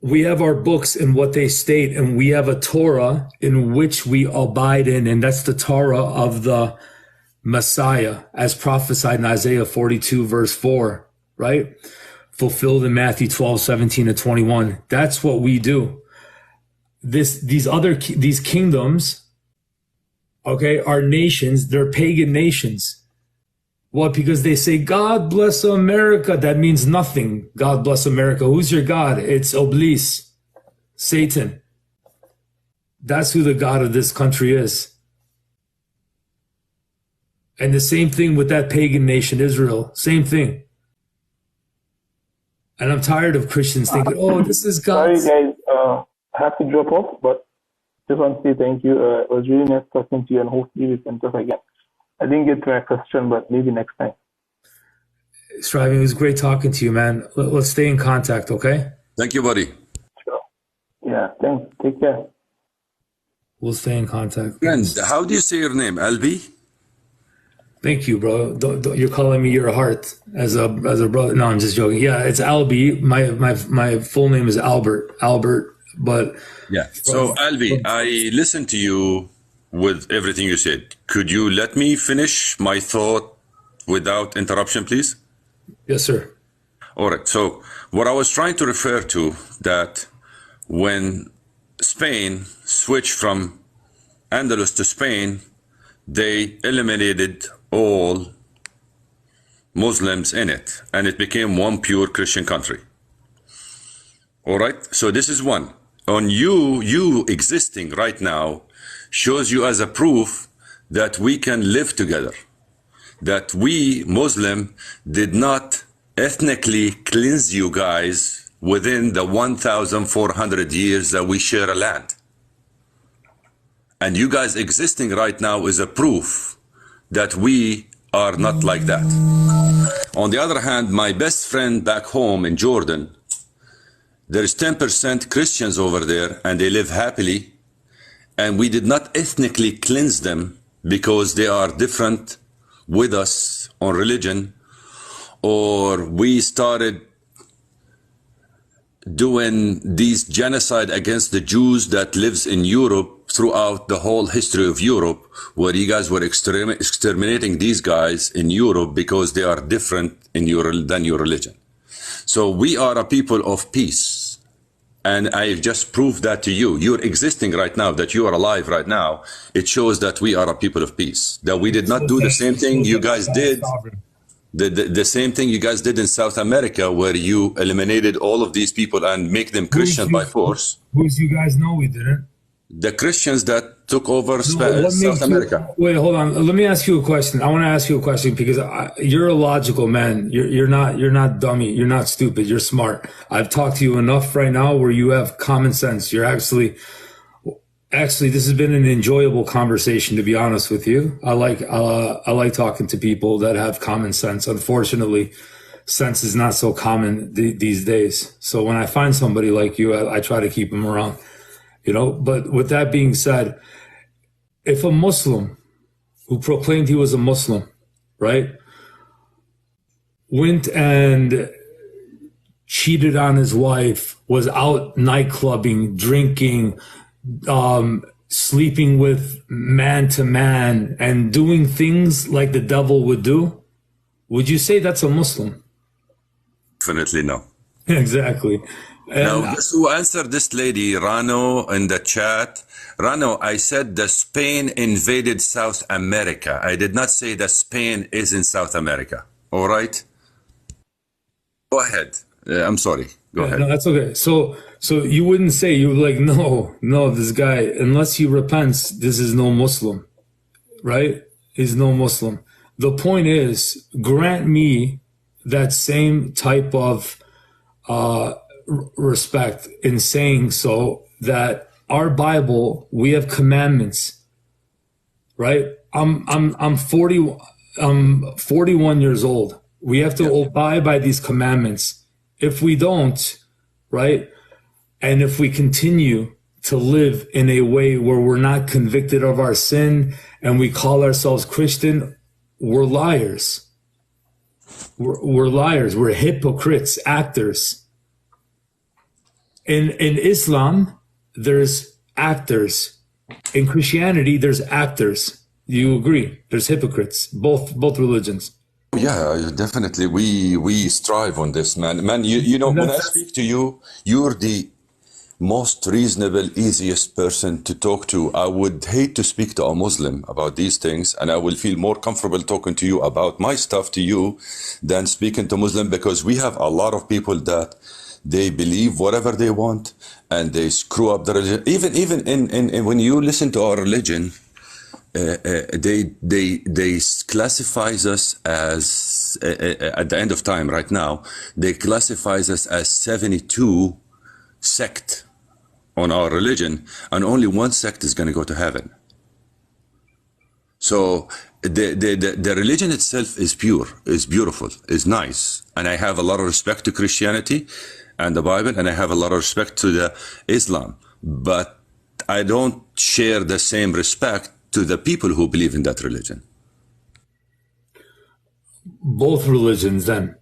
we have our books and what they state, and we have a Torah in which we abide in, and that's the Torah of the Messiah, as prophesied in Isaiah 42, verse 4, right? Fulfilled in Matthew 12, 17 to 21. That's what we do. These kingdoms, okay, are nations. They're pagan nations. What? Because they say, God bless America. That means nothing. God bless America. Who's your God? It's Oblis, Satan. That's who the God of this country is. And the same thing with that pagan nation, Israel. Same thing. And I'm tired of Christians thinking, oh, this is God. Sorry, guys. I have to drop off, but just want to say thank you. It was really nice talking to you, and hopefully we can talk again. I didn't get to my question, but maybe next time. Striving, it was great talking to you, man. Let's stay in contact, okay? Thank you, buddy. Sure. Yeah, thanks. Take care. We'll stay in contact. Friend, how do you say your name? Albee? Thank you, bro. You're calling me your heart as a brother. No, I'm just joking. Yeah, it's Albee. My full name is Albert, but yeah. So Albee, I listened to you with everything you said. Could you let me finish my thought without interruption, please? Yes, sir. All right. So what I was trying to refer to, that when Spain switched from Andalus to Spain, they eliminated all Muslims in it, and it became one pure Christian country. All right. So this is one. On you existing right now shows you as a proof that we can live together, that we Muslim did not ethnically cleanse you guys within the 1,400 years that we share a land. And you guys existing right now is a proof that we are not like that. On the other hand, my best friend back home in Jordan, there's 10% Christians over there and they live happily, and we did not ethnically cleanse them because they are different with us on religion, or we started doing these genocide against the Jews that lives in Europe throughout the whole history of Europe, where you guys were exterminating these guys in Europe because they are different than your religion. So we are a people of peace. And I just proved that to you. You're existing right now, that you are alive right now. It shows that we are a people of peace, that we did not do the same thing you guys did. The same thing you guys did in South America, where you eliminated all of these people and make them Christian by force. Who's you guys know we didn't? The Christians that took over South America. Wait, hold on. Let me ask you a question. I want to ask you a question because you're a logical man. You're not dummy. You're not stupid. You're smart. I've talked to you enough right now where you have common sense. You're actually, this has been an enjoyable conversation, to be honest with you. I like talking to people that have common sense. Unfortunately, sense is not so common these days. So when I find somebody like you, I try to keep them around. You know, but with that being said, if a Muslim who proclaimed he was a Muslim, right, went and cheated on his wife, was out nightclubbing, drinking, sleeping with man to man, and doing things like the devil would do, would you say that's a Muslim? Definitely no. Exactly. Now, guess who answered this lady, Rano, in the chat? Rano, I said that Spain invaded South America. I did not say that Spain is in South America. All right? Go ahead. I'm sorry. Go ahead. No, that's okay. So you wouldn't say, you were like, no, this guy, unless he repents, this is no Muslim, right? He's no Muslim. The point is, grant me that same type of respect in saying so, that our Bible, we have commandments, right? I'm 41 years old. We have to abide by these commandments. If we don't, right, and if we continue to live in a way where we're not convicted of our sin and we call ourselves Christian, we're liars. We're liars. We're hypocrites, actors. In Islam, there's actors. In Christianity, there's actors. You agree? There's hypocrites, both religions. Yeah, definitely. We strive on this, man. Man, you know, when I speak to you, you're the most reasonable, easiest person to talk to. I would hate to speak to a Muslim about these things, and I will feel more comfortable talking to you about my stuff to you than speaking to Muslim, because we have a lot of people that they believe whatever they want and they screw up the religion. Even in when you listen to our religion, they classifies us as at the end of time right now, they classifies us as 72 sect on our religion, and only one sect is going to go to heaven. So the religion itself is pure, is beautiful, is nice, and I have a lot of respect to Christianity and the Bible, and I have a lot of respect to the Islam, but I don't share the same respect to the people who believe in that religion. Both religions, then.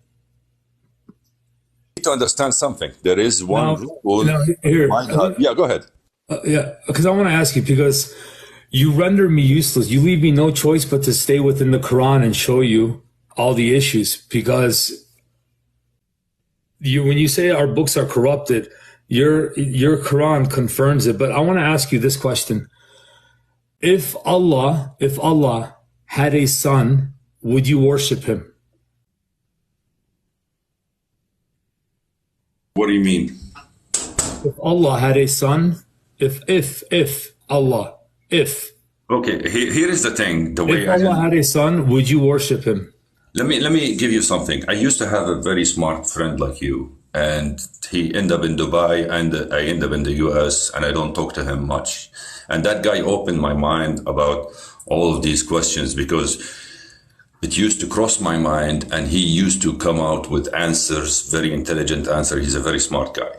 To understand something, there is one rule. Here, yeah, go ahead. Yeah, because I want to ask you, because you render me useless. You leave me no choice but to stay within the Quran and show you all the issues, because when you say our books are corrupted, your Quran confirms it. But I want to ask you this question. If Allah had a son, would you worship him? What do you mean? If Allah had a son, if Allah. Okay, here is the thing. The way if Allah had a son, would you worship him? Let me give you something. I used to have a very smart friend like you, and he ended up in Dubai, and I ended up in the US, and I don't talk to him much. And that guy opened my mind about all of these questions, because it used to cross my mind, and he used to come out with answers, very intelligent answer. He's a very smart guy.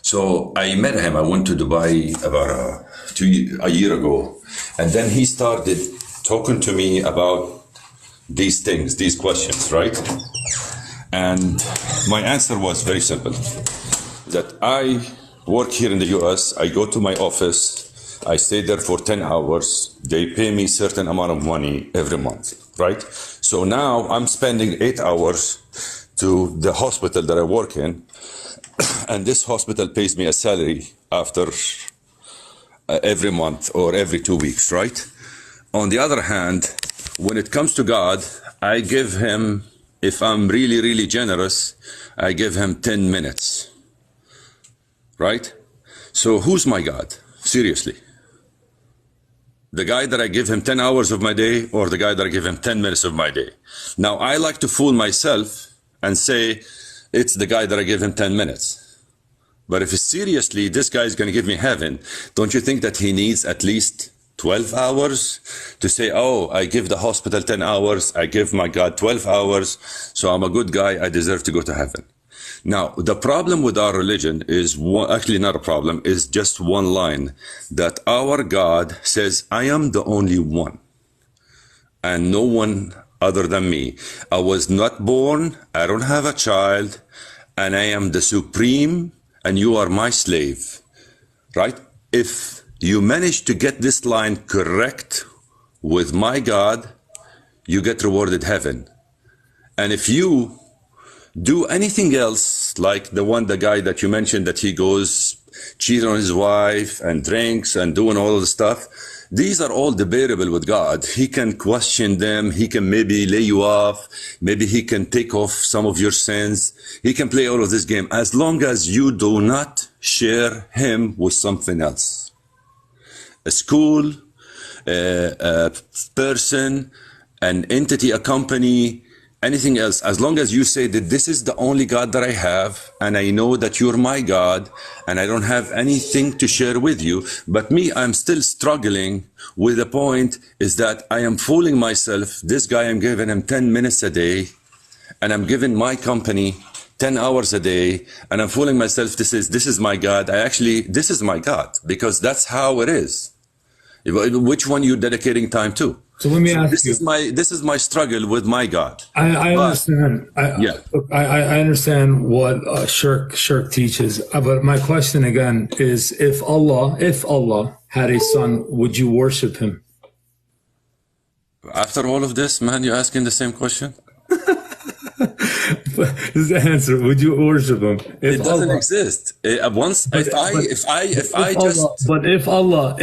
So I met him. I went to Dubai about a year ago, and then he started talking to me about these things, these questions, right? And my answer was very simple, that I work here in the US, I go to my office, I stay there for 10 hours, they pay me certain amount of money every month, right? So now I'm spending 8 hours to the hospital that I work in, and this hospital pays me a salary after every month or every 2 weeks, right? On the other hand, when it comes to God, I give him, if I'm really, really generous, I give him 10 minutes, right? So who's my God? Seriously. The guy that I give him 10 hours of my day, or the guy that I give him 10 minutes of my day? Now, I like to fool myself and say, it's the guy that I give him 10 minutes. But if seriously, this guy is going to give me heaven, don't you think that he needs at least 12 hours to say, oh, I give the hospital 10 hours, I give my God 12 hours, so I'm a good guy, I deserve to go to heaven. Now, the problem with our religion is, actually not a problem, is just one line, that our God says, I am the only one, and no one other than me. I was not born, I don't have a child, and I am the supreme, and you are my slave, right? If you manage to get this line correct with my God, you get rewarded heaven. And if you do anything else, like the guy that you mentioned, that he goes cheating on his wife and drinks and doing all of the stuff, these are all debatable with God. He can question them. He can maybe lay you off. Maybe he can take off some of your sins. He can play all of this game as long as you do not share him with something else. A school, a person, an entity, a company, anything else, as long as you say that this is the only God that I have, and I know that you're my God, and I don't have anything to share with you, but me, I'm still struggling with the point is that I am fooling myself. This guy, I'm giving him 10 minutes a day, and I'm giving my company 10 hours a day, and I'm fooling myself. This is my God. This is my God, because that's how it is. Which one you dedicating time to? So let me ask this you. This is my struggle with my God. I understand. I understand what shirk teaches. But my question again is: if Allah had a son, would you worship him? After all of this, man, you're asking the same question. This is the answer. Would you worship him? It doesn't exist. If Allah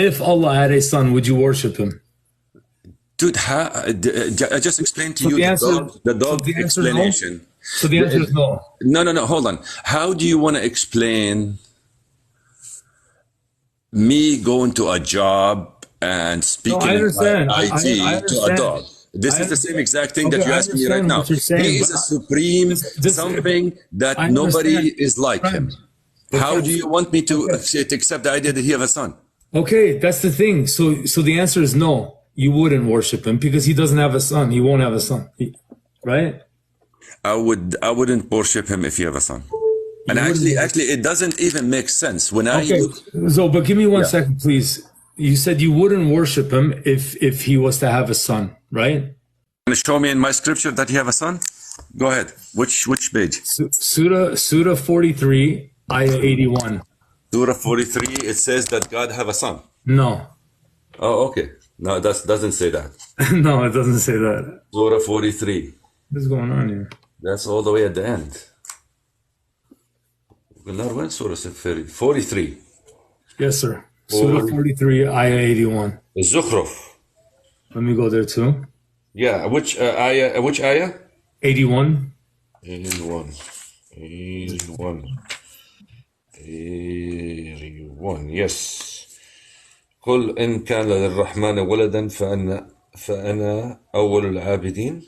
had a son, would you worship him? Dude, I just explained to you the dog explanation. No? So the answer is no. No, hold on. How do you want to explain me going to a job and speaking IT to a dog? This is the same exact thing that you're asking me right now. He is a supreme something that nobody is like him. How do you want me to accept the idea that he have a son? Okay, that's the thing. So the answer is no. You wouldn't worship him because he doesn't have a son. He won't have a son, right? I wouldn't worship him if he have a son. And actually, it doesn't even make sense when I. So, but give me one second, please. You said you wouldn't worship him if he was to have a son, right? Can you show me in my scripture that he have a son? Go ahead. Which page? Surah 43, ayah 81. Surah 43. It says that God have a son. No. Oh, okay. No, that doesn't say that. No, it doesn't say that. Surah 43. What's going on here? That's all the way at the end. When Surah 43. Yes, sir. Surah 43, ayah 81. Zukhruf. Let me go there too. Yeah, which ayah? 81. 81, yes. قل إن كان للرحمن ولدا فأنا أول العابدين.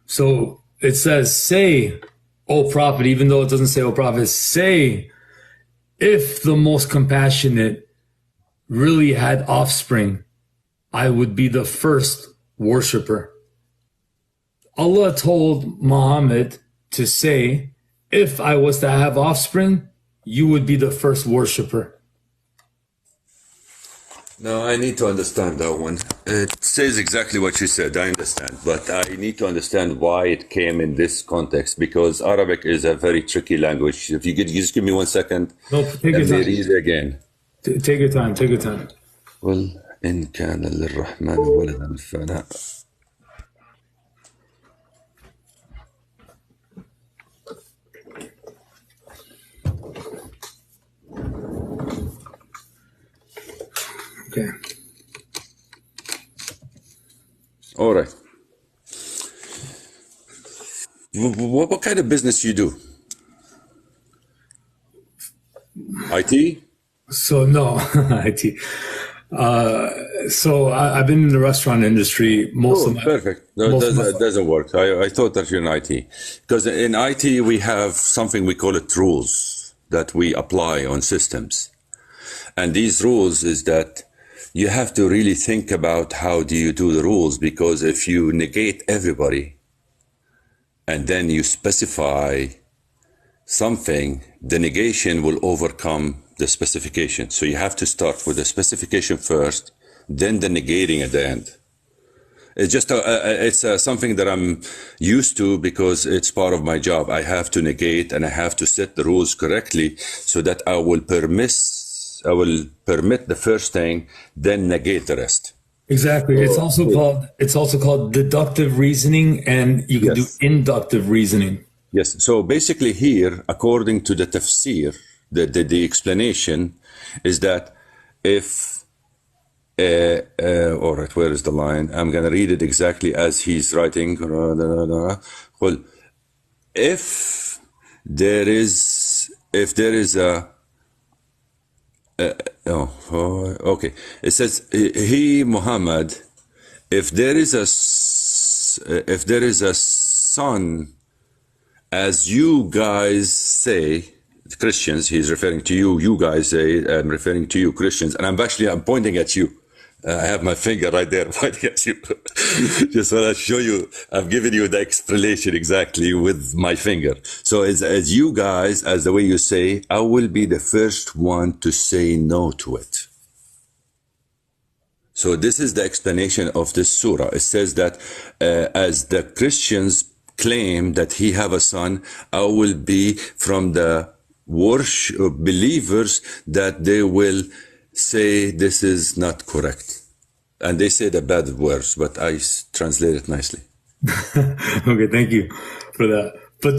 So it says, say, O prophet, even though it doesn't say, O prophet, say, if the most compassionate really had offspring, I would be the first worshiper. Allah told Muhammad to say, if I was to have offspring, you would be the first worshiper. No, I need to understand that one. It says exactly what you said, I understand. But I need to understand why it came in this context, because Arabic is a very tricky language. If you could just give me 1 second. No, take your time. Read it again. Take your time, take your time. Well, إن كان للرحمن ولدا فأنا. Okay. All right. What kind of business you do? IT? So no, IT. So I've been in the restaurant industry most of my. Perfect. No, that doesn't work. I thought that you're in IT, because in IT we have something we call it rules that we apply on systems, and these rules is that you have to really think about how do you do the rules, because if you negate everybody and then you specify something, the negation will overcome the specification. So you have to start with the specification first, then the negating at the end. It's just something that I'm used to because it's part of my job. I have to negate and I have to set the rules correctly so that I will permit the first thing, then negate the rest. Exactly. It's also called deductive reasoning, and you can do inductive reasoning. Yes. So basically here, according to the tafsir, the explanation is that if, all right, where is the line? I'm going to read it exactly as he's writing. Well, if there is a, okay. It says, he, Muhammad, if there is a son, as you guys say, Christians, he's referring to you, you guys say, I'm referring to you, Christians, and I'm pointing at you. I have my finger right there pointing at you. Just want to show you, I've given you the explanation exactly with my finger. So as you guys, as the way you say, I will be the first one to say no to it. So this is the explanation of this surah. It says that as the Christians claim that he have a son, I will be from the worship believers that they will say this is not correct. And they say the bad words, but I translate it nicely. Okay, thank you for that. But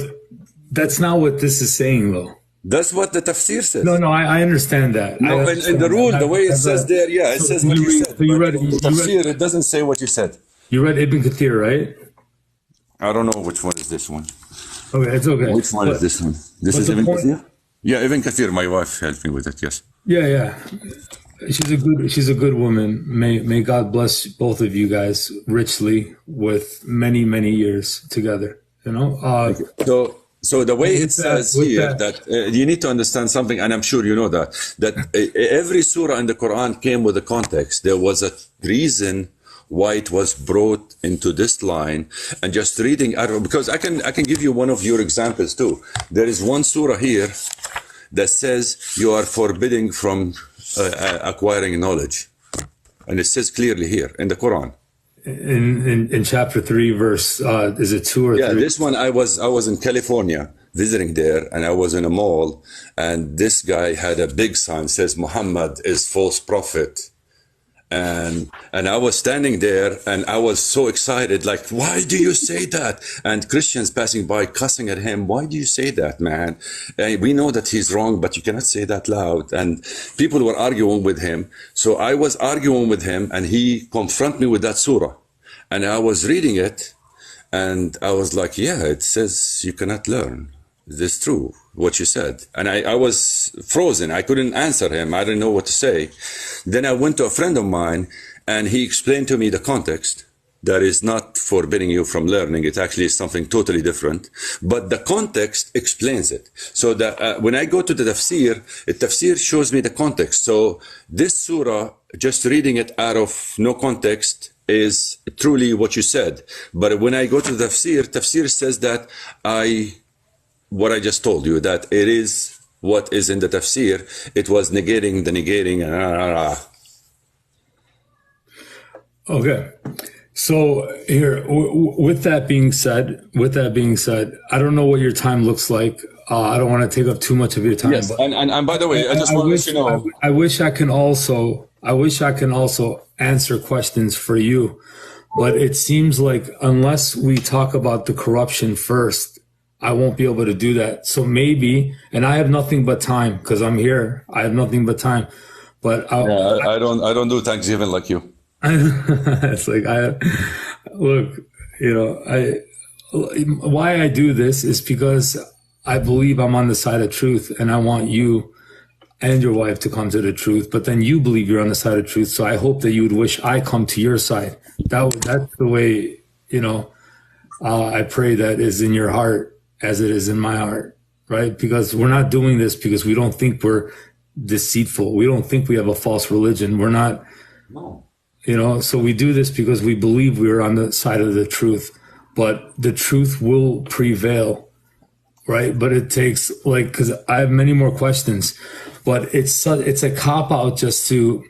that's not what this is saying, though. That's what the tafsir says. No, I understand that. No, in the rule, the way it says there, yeah, it says what you said. So you read, the tafsir, it doesn't say what you said. You read Ibn Kathir, right? I don't know which one is this one. Okay, it's okay. Which one is this one? This is Ibn Kathir? Yeah, Ibn Kathir, my wife helped me with it, yes. Yeah. She's a good woman. May God bless both of you guys richly with many, many years together. You know? So the way it says here that you need to understand something, and I'm sure you know that every surah in the Quran came with a context. There was a reason why it was brought into this line, and just reading out, because I can give you one of your examples too. There is one surah here that says you are forbidding from acquiring knowledge, and it says clearly here in the Quran. In chapter 3, verse is it 2 or 3? Yeah, this one I was in California visiting there, and I was in a mall, and this guy had a big sign says Muhammad is false prophet. And I was standing there and I was so excited, like, why do you say that? And Christians passing by cussing at him, why do you say that, man? We know that he's wrong, but you cannot say that loud. And people were arguing with him. So I was arguing with him and he confronted me with that surah. And I was reading it and I was like, yeah, it says you cannot learn. This is true, what you said. And I was frozen. I couldn't answer him. I didn't know what to say. Then I went to a friend of mine and he explained to me the context. That is not forbidding you from learning. It actually is something totally different. But the context explains it. So that when I go to the tafsir shows me the context. So this surah, just reading it out of no context, is truly what you said. But when I go to the tafsir says that what I just told you, that it is what is in the tafsir, it was negating the negating. Okay. So here, with that being said, I don't know what your time looks like. I don't want to take up too much of your time. Yes, and by the way, I just want to let you know. I wish I can also answer questions for you, but it seems like unless we talk about the corruption first, I won't be able to do that. So maybe, and I have nothing but time because I'm here. I have nothing but time. But I don't do Thanksgiving like you. It's like why I do this is because I believe I'm on the side of truth, and I want you and your wife to come to the truth. But then you believe you're on the side of truth, so I hope that you would wish I come to your side. That's the way I pray that is in your heart as it is in my heart, right? Because we're not doing this because we don't think we're deceitful. We don't think we have a false religion. We're not. No. So we do this because we believe we're on the side of the truth, but the truth will prevail, right? But it takes because I have many more questions, but it's a cop out just to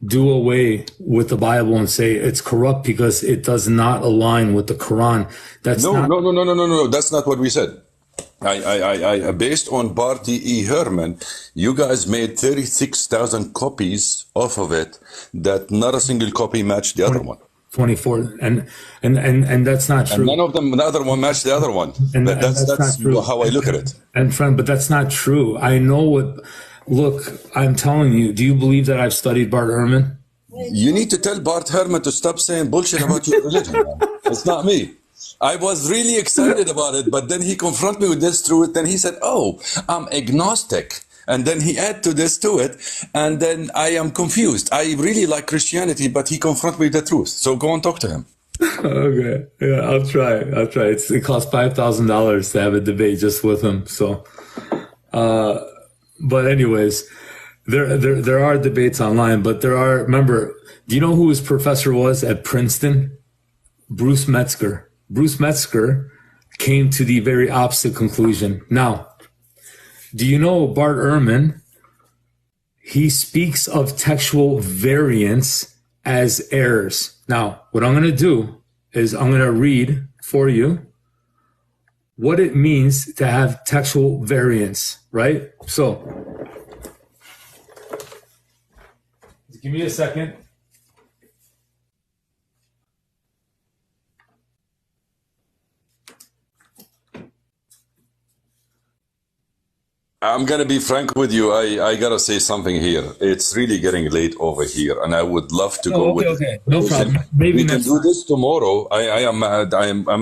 do away with the Bible and say it's corrupt because it does not align with the Quran. No. That's not what we said. I based on Barty E. Herman, you guys made 36,000 copies off of it that not a single copy matched the other one. 24, and that's not true. And none of them, the other one matched the other one. That's how I look at it. And friend, but that's not true. I know what. Look, I'm telling you. Do you believe that I've studied Bart Ehrman? You need to tell Bart Ehrman to stop saying bullshit about your religion. It's not me. I was really excited about it, but then he confronted me with this truth. Then he said, "Oh, I'm agnostic." And then he added to it, and then I am confused. I really like Christianity, but he confronted me with the truth. So go and talk to him. Okay, yeah, I'll try. It costs $5,000 to have a debate just with him. So, but anyways, there are debates online, but there are. Remember, do you know who his professor was at Princeton? Bruce Metzger. Bruce Metzger came to the very opposite conclusion. Now, do you know Bart Ehrman? He speaks of textual variants as errors. Now, what I'm going to do is I'm going to read for you what it means to have textual variants, right? So, give me a second. I'm going to be frank with you. I got to say something here. It's really getting late over here, and I would love to go with okay. No problem. Maybe we can do this tomorrow. I'm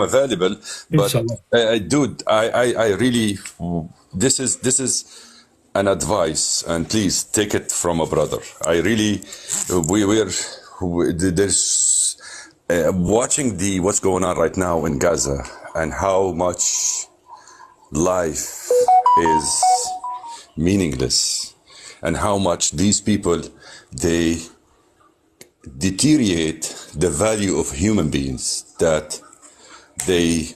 available, but dude, I really, this is an advice, and please take it from a brother. I really, there's watching what's going on right now in Gaza and how much life is meaningless, and how much these people, they deteriorate the value of human beings, that they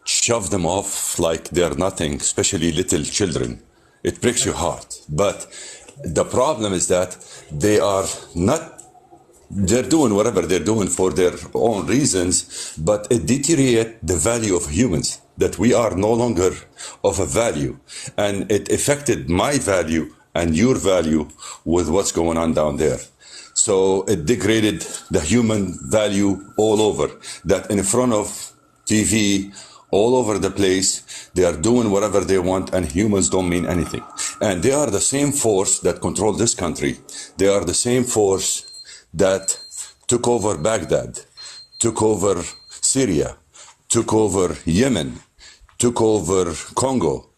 shove them off like they're nothing, especially little children. It breaks your heart. But the problem is that they're doing whatever they're doing for their own reasons, but it deteriorates the value of humans, that we are no longer of a value. And it affected my value and your value with what's going on down there. So it degraded the human value all over, that in front of TV, all over the place, they are doing whatever they want, and humans don't mean anything. And they are the same force that control this country. They are the same force that took over Baghdad, took over Syria, took over Yemen, took over Congo.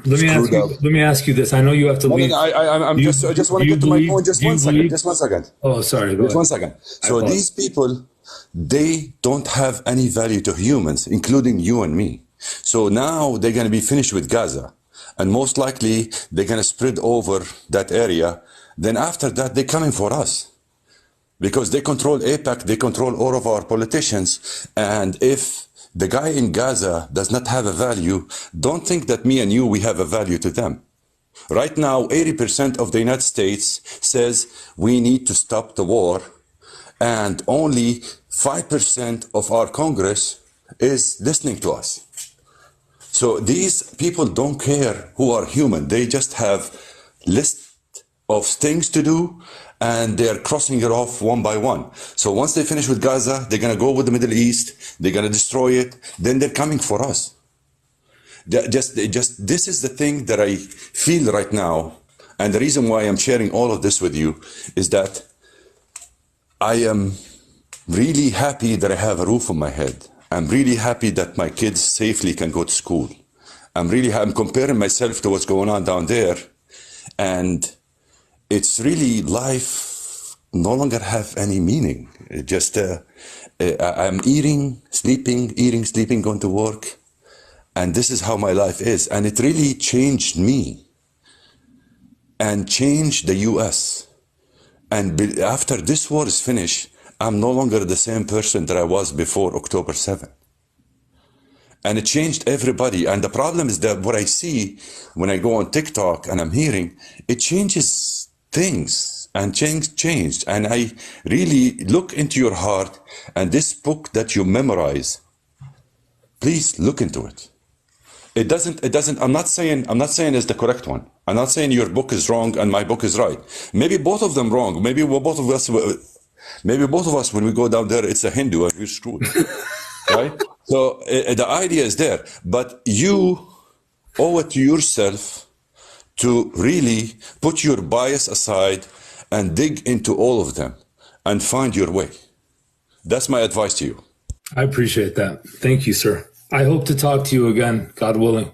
Let me ask you this. I know you have to leave. I just want to get to my point. Just 1 second. Just 1 second. Oh, sorry. Just 1 second. So these people, they don't have any value to humans, including you and me. So now they're going to be finished with Gaza, and most likely they're going to spread over that area. Then after that, they're coming for us, because they control AIPAC, they control all of our politicians. And if the guy in Gaza does not have a value, don't think that me and you, we have a value to them. Right now, 80% of the United States says we need to stop the war, and only 5% of our Congress is listening to us. So these people don't care who are human. They just have list of things to do, and they're crossing it off one by one. So once they finish with Gaza, they're going to go with the Middle East, they're going to destroy it, then they're coming for us. This is the thing that I feel right now, and the reason why I'm sharing all of this with you is that I am really happy that I have a roof on my head. I'm really happy that my kids safely can go to school. I'm comparing myself to what's going on down there, and it's really, life no longer have any meaning. I'm eating, sleeping, going to work. And this is how my life is. And it really changed me and changed the US. And after this war is finished, I'm no longer the same person that I was before October 7th. And it changed everybody. And the problem is that what I see when I go on TikTok and I'm hearing, it changes things, and changed. And I really look into your heart, and this book that you memorize, please look into it. It doesn't, I'm not saying it's the correct one. I'm not saying your book is wrong and my book is right. Maybe both of them wrong. Maybe both of us, Maybe both of us, when we go down there, it's a Hindu and we're screwed. Right? So the idea is there. But you owe it to yourself to really put your bias aside and dig into all of them and find your way. That's my advice to you. I appreciate that. Thank you, sir. I hope to talk to you again, God willing.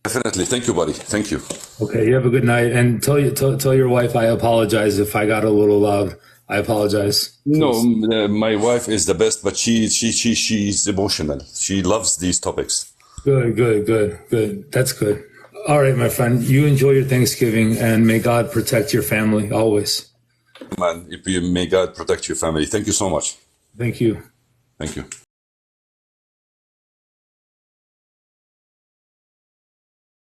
Definitely. Thank you, buddy. Thank you. Okay, you have a good night. And tell your wife I apologize if I got a little loud. I apologize. No, my wife is the best, but she's emotional. She loves these topics. Good. That's good. All right, my friend. You enjoy your Thanksgiving, and may God protect your family always. Man, may God protect your family. Thank you so much. Thank you. Thank you.